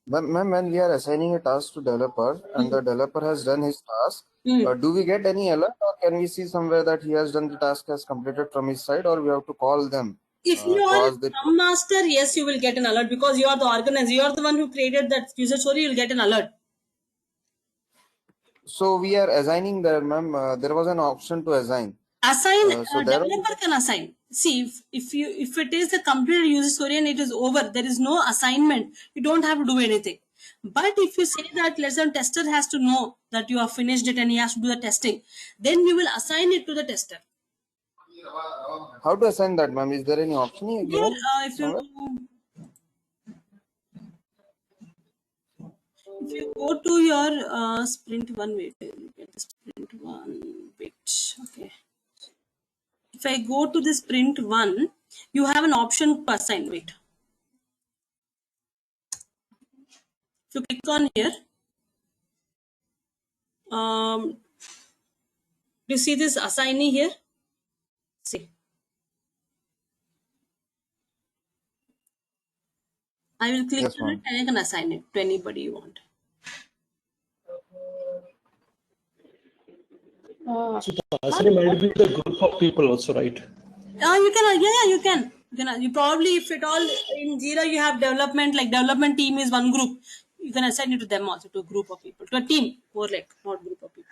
Ma'am, when we are assigning a task to developer and the developer has done his task, do we get any alert, or can we see somewhere that he has done the task as completed from his side, or we have to call them? If you are a Scrum Master, yes, you will get an alert because you are the organizer. You are the one who created that user story. You will get an alert. So we are assigning there, ma'am. There was an option to assign. Assign. So there Developer can assign. See, if it is the completed user story and it is over, there is no assignment. You don't have to do anything. But if you say that, let's say tester has to know that you have finished it and he has to do the testing, then we will assign it to the tester. How to assign that, ma'am? Is there any option here? Given If you go to your sprint one, wait, get the sprint one, wait, okay. If I go to the sprint one, you have an option to assign, wait. If you click on here, do you see this assignee here? See. I will click on it and I can assign it to anybody you want. So the assigning might be the group of people also, right? You can, you can. You probably, if at all in Jira you have development, like development team is one group, you can assign it to them also, to a group of people, to a team, or like not group of people.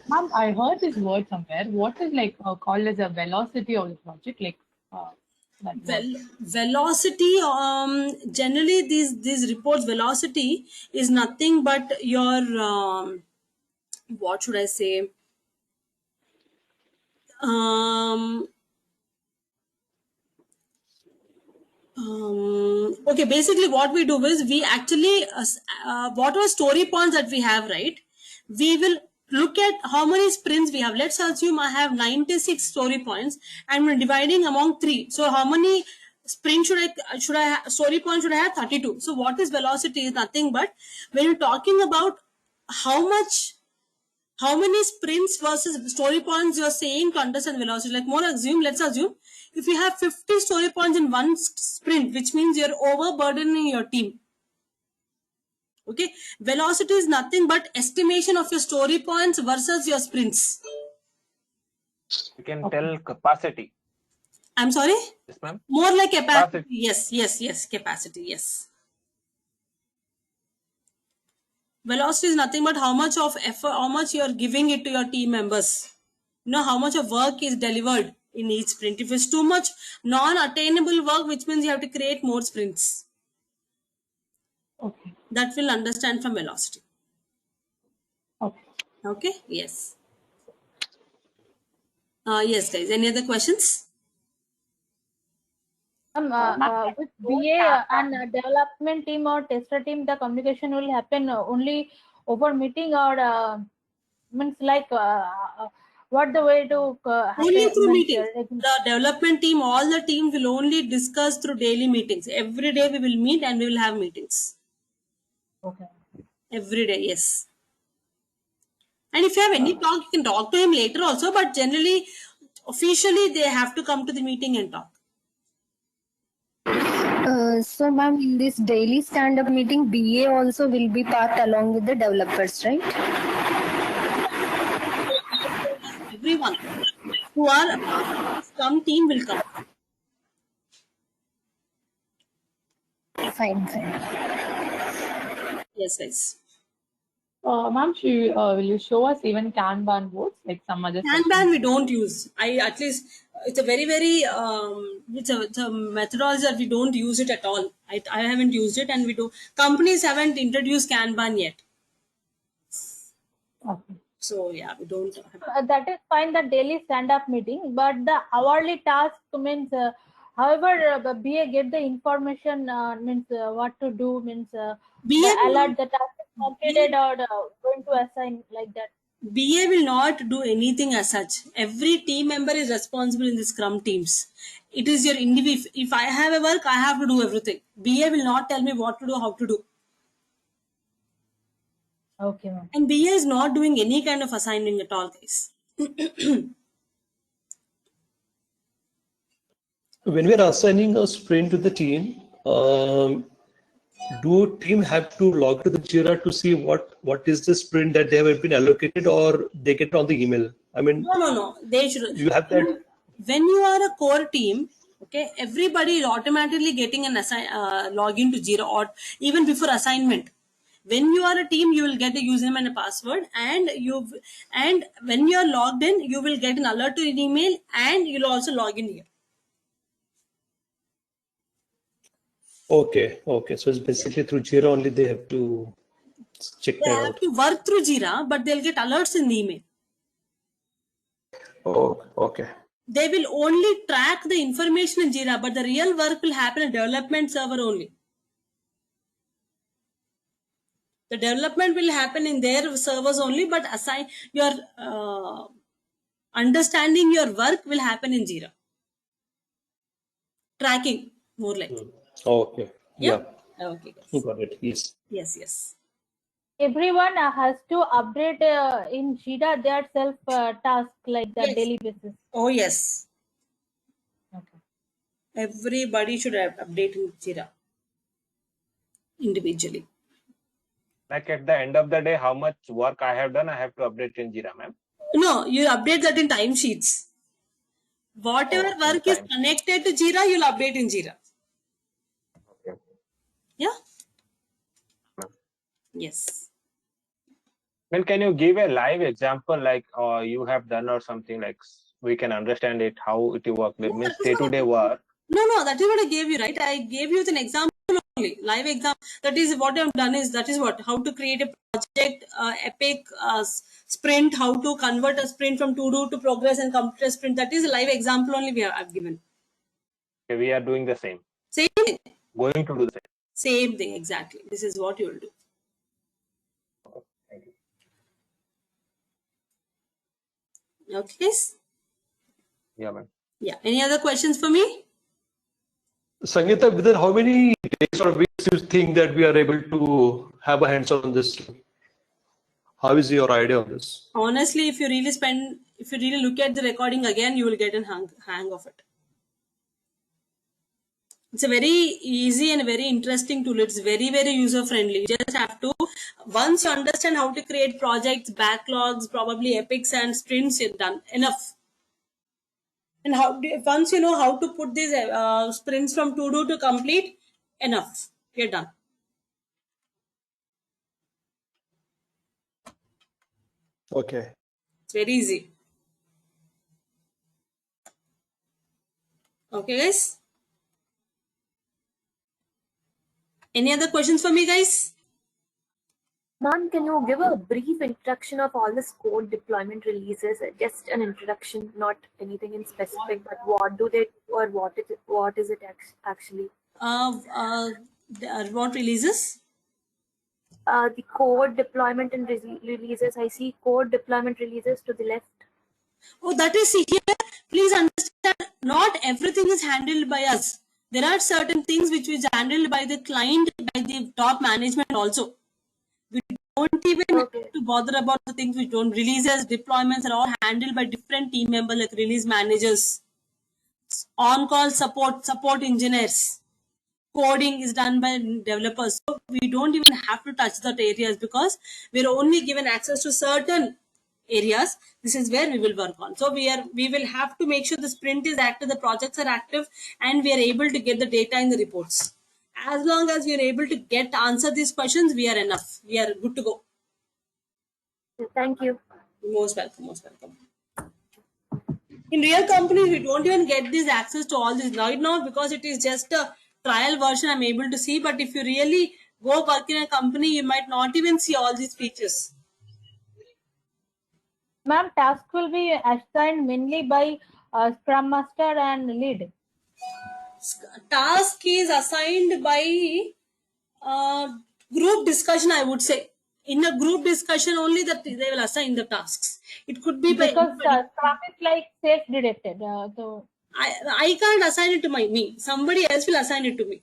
Ma'am, I heard this word somewhere. What is like called as a velocity of the project? Like velocity. Generally, these reports, velocity is nothing but your what should I say? Okay, basically what we do is we actually whatever story points that we have, right, we will look at how many sprints we have. Let's assume I have 96 story points and we're dividing among 3. So how many sprints story points should I have? 32. So what is velocity is nothing but when you're talking about how many sprints versus story points you're saying to understand velocity. Like let's assume if you have 50 story points in one sprint, which means you're overburdening your team. Okay, velocity is nothing but estimation of your story points versus your sprints. You can tell capacity. I'm sorry? Yes, ma'am. More like capacity. Yes, capacity, yes. Velocity is nothing but how much of effort, how much you are giving it to your team members. You know, how much of work is delivered in each sprint. If it's too much non-attainable work, which means you have to create more sprints. Okay. That will understand from velocity. Okay. Okay, yes. Yes, guys. Any other questions? With BA and development team or tester team, the communication will happen only over meeting, or means like what the way to only through meetings. The development team, all the teams will only discuss through daily meetings. Every day we will meet and we will have meetings. Okay. Every day, yes. And if you have any talk, you can talk to him later also, but generally, officially, they have to come to the meeting and talk. So, ma'am, in this daily stand-up meeting, BA also will be part along with the developers, right? Everyone who are a part of the Scrum team will come. Fine. Yes, guys. Ma'am, will you show us even Kanban boards, like some other? Kanban we don't use. At least it's a very it's a methodology that we don't use it at all. I haven't used it, and companies haven't introduced Kanban yet. Okay. So yeah, we don't. That is fine, the daily stand-up meeting, but the hourly task means, however, BA get the information means what to do, means BA alert the task is completed or going to assign like that. BA will not do anything as such. Every team member is responsible in the Scrum teams. It is your individual. If I have a work, I have to do everything. BA will not tell me what to do, how to do. Okay, ma'am. And BA is not doing any kind of assigning at all, guys. When we are assigning a sprint to the team, do team have to log to the Jira to see what is the sprint that they have been allocated, or they get on the email? I mean, No. They should. you have that. When you are a core team, okay, everybody is automatically getting an login to Jira, or even before assignment. When you are a team, you will get a username and a password, and when you are logged in, you will get an alert to an email, and you'll also log in here. Okay. So it's basically through Jira only they have to check They that have out. to work through Jira, but they'll get alerts in the email. Oh, okay. They will only track the information in Jira, but the real work will happen in development server only. The development will happen in their servers only, but assign your understanding your work will happen in Jira. Tracking, more like. Okay. Yeah. Okay, guys. Got it. Yes. Yes. Everyone has to update in Jira their self task like that daily basis. Oh, yes. Okay. Everybody should update in Jira individually. Like at the end of the day, how much work I have done, I have to update in Jira, ma'am. No, you update that in timesheets. Whatever work is connected to Jira, you'll update in Jira. Okay. Yeah? Yes. Then can you give a live example like you have done or something, like we can understand it, how it works, means day-to-day work? No, that is what I gave you, right? I gave you an example only, live example. That is what I've done is, how to create a project, epic sprint, how to convert a sprint from to-do to progress and complete a sprint. That is a live example only I've given. Okay, we are doing the same. Same thing. Going to do the same. Same thing, exactly. This is what you will do. Thank you. Okay, guys? Yeah, ma'am. Yeah. Any other questions for me? Sangeeta, within how many days or weeks do you think that we are able to have a hands on this? How is your idea on this? Honestly, if you really look at the recording again, you will get a hang of it. It's a very easy and very interesting tool. It's very, very user friendly. You just have to, once you understand how to create projects, backlogs, probably epics and sprints, you're done. Enough. And once you know how to put these sprints from to-do to complete, enough. You're done. Okay. It's very easy. Okay, guys? Any other questions for me, guys? Ma'am, can you give a brief introduction of all this code deployment releases? Just an introduction, not anything in specific, but what do they do or what is it actually? What releases? The code deployment and releases. I see code deployment releases to the left. Oh, that is here. Please understand, not everything is handled by us. There are certain things which is handled by the client, by the top management also. We don't even have to bother about the things which don't. Releases, deployments are all handled by different team members like release managers, on-call support engineers. Coding is done by developers. So we don't even have to touch that areas because we're only given access to certain areas. This is where we will work on. So we will have to make sure the sprint is active, the projects are active, and we are able to get the data in the reports. As long as we are able to answer these questions, we are enough. We are good to go. Thank you. Most welcome. In real companies, we don't even get this access to all this right now because it is just a trial version I'm able to see. But if you really go work in a company, you might not even see all these features. Ma'am, task will be assigned mainly by Scrum Master and lead. Task is assigned by group discussion, I would say. In a group discussion only that they will assign the tasks. It could be because Scrum is like self-directed. So I can't assign it to me. Somebody else will assign it to me.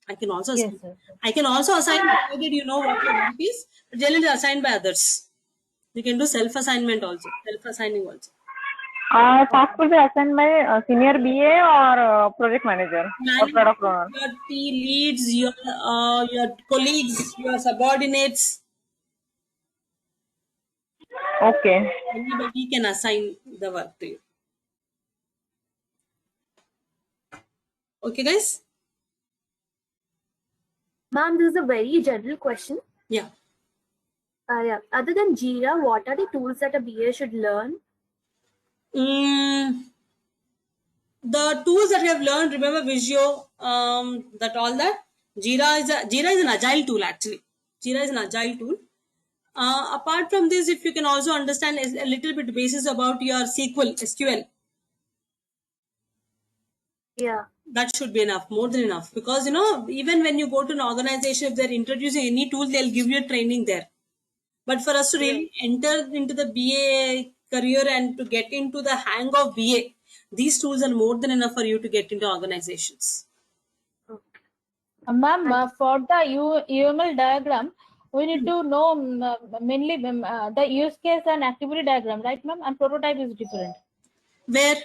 I can also Yes, assign. sir. I can also assign, provided you know what your work is, but generally assigned by others. You can do self-assignment also, self-assigning also. Task will be assigned by senior BA or project manager or product owner. Your team leads, your colleagues, your subordinates. Okay. Anybody can assign the work to you. Okay, guys? Ma'am, this is a very general question. Yeah. Yeah. Other than Jira, what are the tools that a BA should learn? The tools that we have learned, remember Visio, that all that. Jira is an agile tool actually. Jira is an agile tool. Apart from this, if you can also understand a little bit basis about your SQL. Yeah. That should be enough, more than enough. Because even when you go to an organization, if they're introducing any tool, they'll give you a training there. But for us to really enter into the BA career and to get into the hang of BA, these tools are more than enough for you to get into organizations. Ma'am, for the UML diagram, we need to know mainly the use case and activity diagram, right, ma'am? And prototype is different. Where?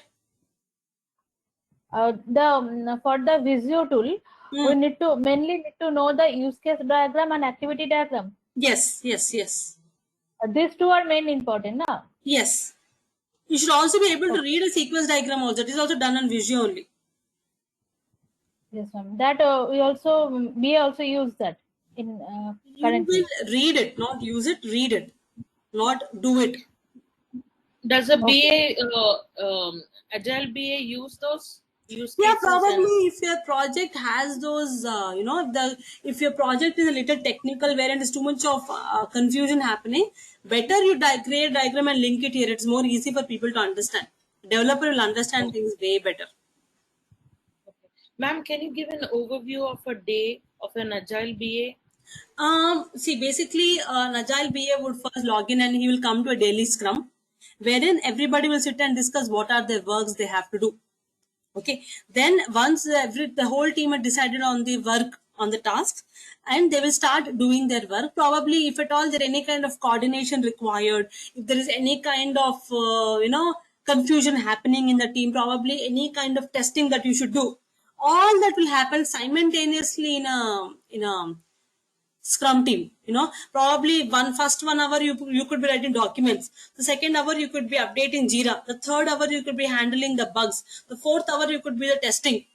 For the Visio tool, we need to mainly know the use case diagram and activity diagram. Yes. These two are main important, na? Yes. You should also be able to read a sequence diagram also. It is also done on Visio only. Yes, ma'am. That we also use that in currently. You will read it, not use it. Read it, not do it. Does a BA, Agile BA use those use cases? Yeah, probably if your project has those, if your project is a little technical, wherein there's too much of confusion happening, better you create a diagram and link it here. It's more easy for people to understand. Developer will understand things way better. Ma'am, can you give an overview of a day of an Agile BA? See, basically, an Agile BA would first log in and he will come to a daily scrum, wherein everybody will sit and discuss what are the works they have to do. Okay. Then once the whole team had decided on the work, on the tasks, and they will start doing their work. Probably, if at all there any kind of coordination required, if there is any kind of confusion happening in the team, probably any kind of testing that you should do, all that will happen simultaneously in a Scrum team. Probably first 1 hour you could be writing documents. The second hour you could be updating Jira. The third hour you could be handling the bugs. The fourth hour you could be the testing.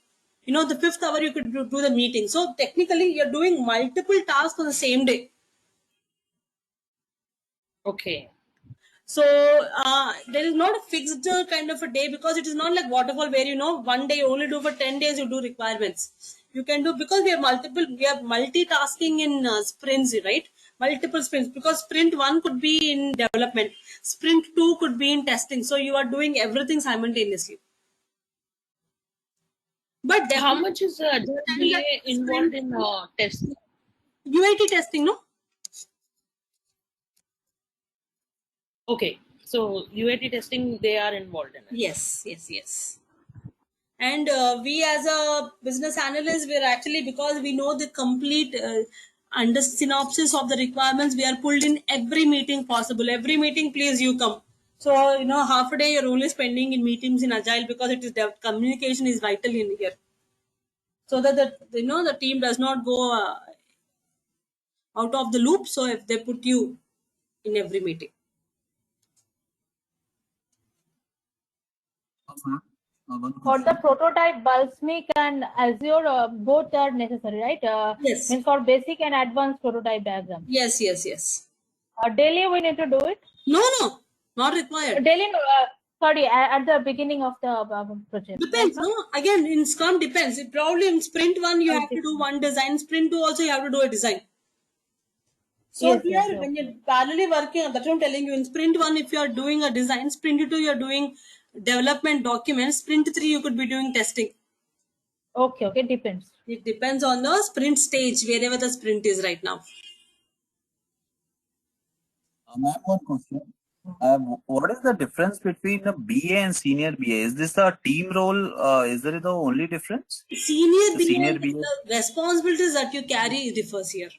The fifth hour you could do the meeting. So technically you're doing multiple tasks on the same day. Okay. So there is not a fixed kind of a day, because it is not like waterfall where one day you only do for 10 days you do requirements. You can do, because we have multitasking in sprints, right? Multiple sprints, because sprint 1 could be in development, sprint 2 could be in testing. So you are doing everything simultaneously. But how much is BA involved in testing? UAT testing, no? Okay, so UAT testing, they are involved in it. Yes. And we as a business analyst, we're actually, because we know the complete under synopsis of the requirements, we are pulled in every meeting possible. Every meeting, please you come. So, half a day you're only spending in meetings in Agile, because it is communication is vital in here. So that the team does not go out of the loop. So if they put you in every meeting. For the prototype, Balsamiq and Azure both are necessary, right? Yes. Means for basic and advanced prototype diagram. Yes. Daily we need to do it? No, not required. Daily, sorry, at the beginning of the project. Depends, no? Again, in Scrum depends. It probably in sprint 1 you have to do one design, sprint 2 also you have to do a design. So here, when you're parallelly working, that's what I'm telling you. In sprint 1, if you are doing a design, sprint 2 you're doing development documents, sprint 3 you could be doing testing. Okay, depends. It depends on the sprint stage, wherever the sprint is right now. Ma'am, one question. What is the difference between a BA and senior BA? Is this a team role? Is there the only difference? Senior The BA, senior BA. the responsibilities that you carry differs here.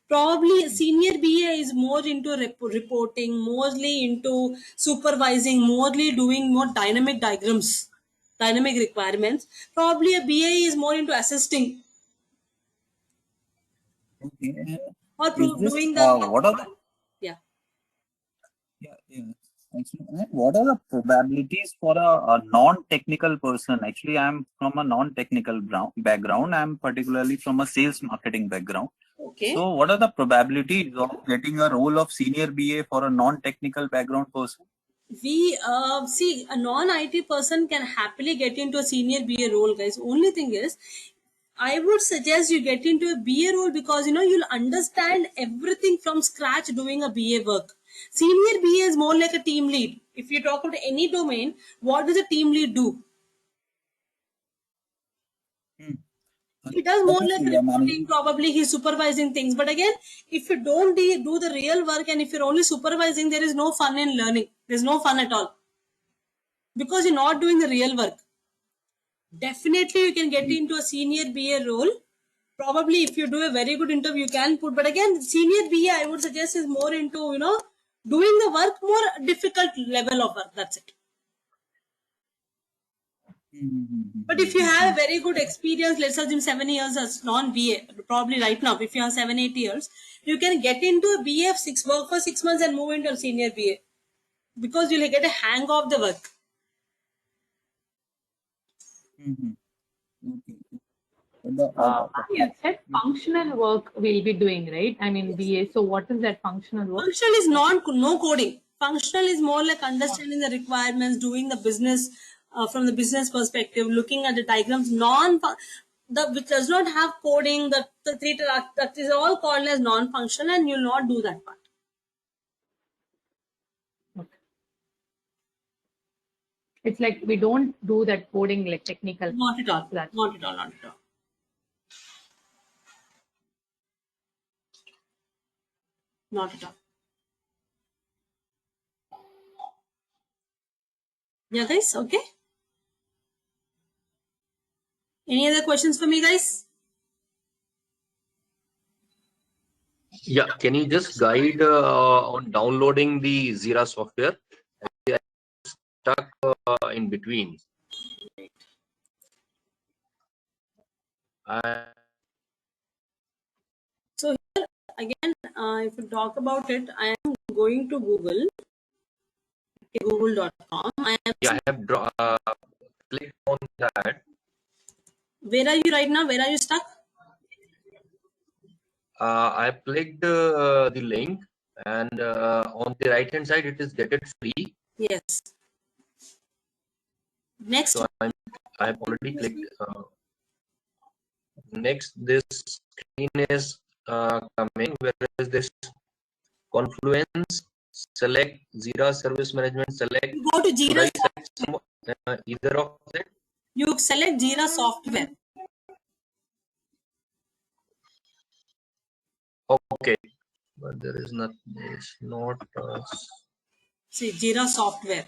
Probably senior BA is more into reporting, mostly into supervising, mostly doing more dynamic diagrams, dynamic requirements. Probably a BA is more into assisting Okay. or Is this doing the what are the yeah. actually, what are the probabilities for a non-technical person? Actually, I'm from a non-technical background. I'm particularly from a sales marketing background. Okay. So, what are the probabilities of getting a role of senior BA for a non-technical background person? We see a non-IT person can happily get into a senior BA role, guys. Only thing is, I would suggest you get into a BA role because you'll understand everything from scratch doing a BA work. Senior BA is more like a team lead. If you talk about any domain, what does a team lead do? He does more like reporting, probably he's supervising things. But again, if you don't do the real work and if you're only supervising, there is no fun in learning. There's no fun at all. Because you're not doing the real work. Definitely you can get into a senior BA role. Probably if you do a very good interview, you can put. But again, senior BA, I would suggest is more into, doing the work, more difficult level of work. That's it. But if you have a very good experience, let's assume 7 years as non-BA, probably right now, if you have 7-8 years, you can get into a BA, work for 6 months and move into a senior BA. Because you'll get a hang of the work. You said functional work we'll be doing, right? I mean BA. So what is that functional work? Functional is no coding. Functional is more like understanding the requirements, doing the business from the business perspective, looking at the diagrams. Which does not have coding, that is all called as non-functional, and you'll not do that part. It's like we don't do that coding like technical. Not at all. Not at all. Not at all. Not at all. Yeah, guys. Okay. Any other questions for me, guys? Yeah, can you just guide on downloading the Jira software? I'm stuck in between. So here again, if you talk about it, I am going to Google. Google.com. I have clicked on that. Where are you right now? Where are you stuck? I clicked the link, and on the right hand side it is get it free. Yes. Next. So I have already clicked. Next, this screen is coming. Where is this? Confluence. Select Jira Service Management. Select. Go to Jira. Either of it. You select Jira software. Okay, but there is not. It's not. See Jira software.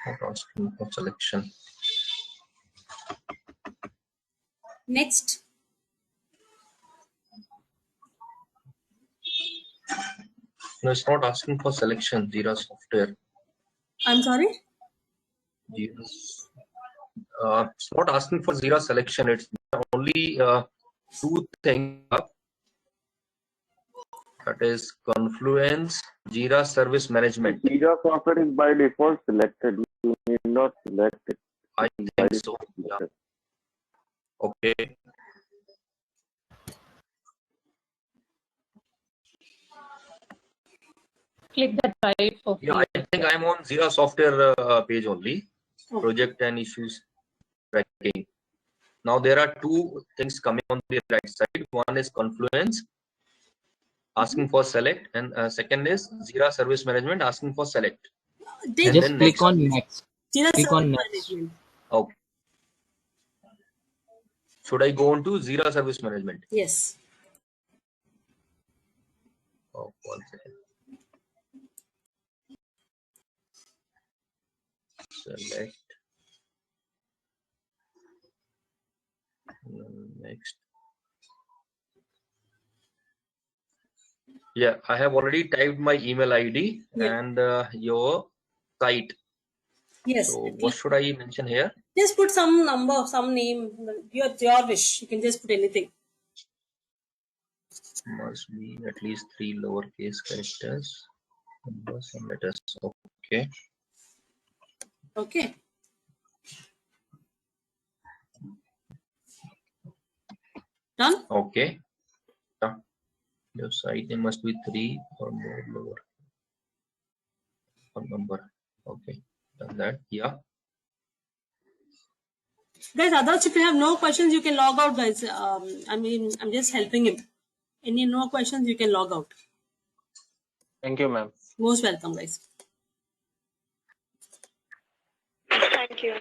Not asking for selection. Next. No, it's not asking for selection. Jira software. I'm sorry. Jira. It's not asking for Jira selection. It's only two things up. That is Confluence, Jira Service Management. Jira software is by default selected. You need not select it. I think so. Yeah. Okay. Click that right for free. Yeah, I think I'm on Jira software page only. Project and issues tracking. Now there are two things coming on the right side. One is Confluence, asking for select, and second is Jira Service Management, asking for select. Just click on next. Jira click on Service next. Management. Okay. should I go on to Jira Service Management? Yes. Oh, 1 second. Select. Next. Yeah, I have already typed my email ID and your site. Yes. So what should I mention here? Just put some number, some name. Your wish. You can just put anything. Must be at least 3 lowercase characters, numbers and letters. Okay. Okay. Done? Okay. Yeah. Your site name must be 3 or more lower or number. Okay. Done that. Yeah. Guys, others, if you have no questions, you can log out, guys. I'm just helping him. Any no questions, you can log out. Thank you, ma'am. Most welcome, guys. Thank you.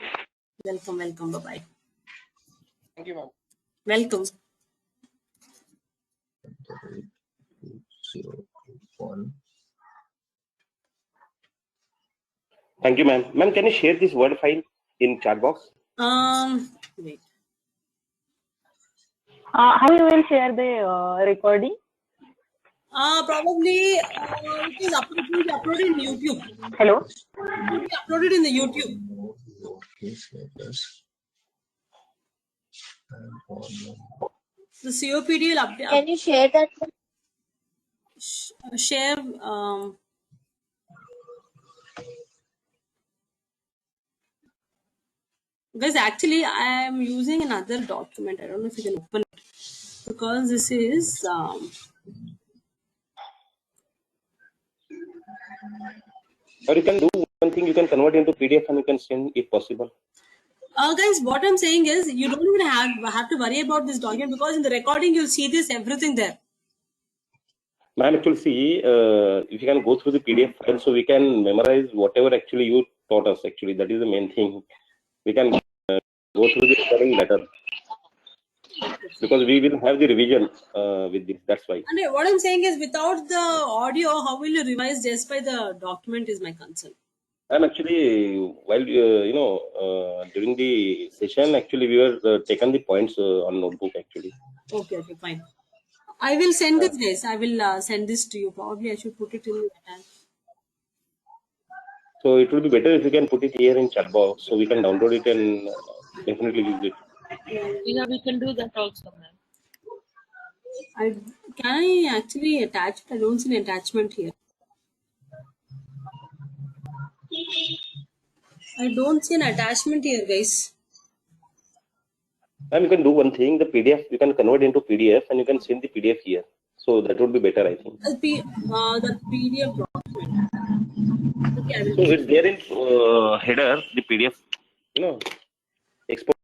Welcome, welcome. Bye-bye. Thank you, ma'am. Welcome. 2021. Thank you, ma'am. Ma'am, can you share this Word file in chat box? Wait. How you will share the recording? Probably it is uploaded in YouTube. Hello? It will be uploaded in the YouTube. The COPD will update. Can you share that? Share. Guys, actually, I am using another document. I don't know if you can open it because this is. Or you can do one thing, you can convert into PDF and you can send if possible. Guys, what I'm saying is you don't even have to worry about this document because in the recording you'll see this everything there. Ma'am, actually see, if you can go through the PDF file, so we can memorize whatever actually you taught us. Actually, that is the main thing. We can go through the recording better because we will have the revision with this. That's why. And what I'm saying is without the audio, how will you revise just by the document is my concern. I'm actually, while during the session, actually we were taken the points on notebook actually. Okay, fine. I will send this, guys. I will send this to you. Probably I should put it in the chat. So it will be better if you can put it here in chat box, so we can download it and definitely use it. Yeah, we can do that also, ma'am. Can I actually attach it? I don't see an attachment here. I don't see an attachment here, guys. And you can do one thing, the PDF, you can convert into PDF and you can send the PDF here. So that would be better, I think. The PDF document. Okay, I will. So it's there in header, the PDF, export.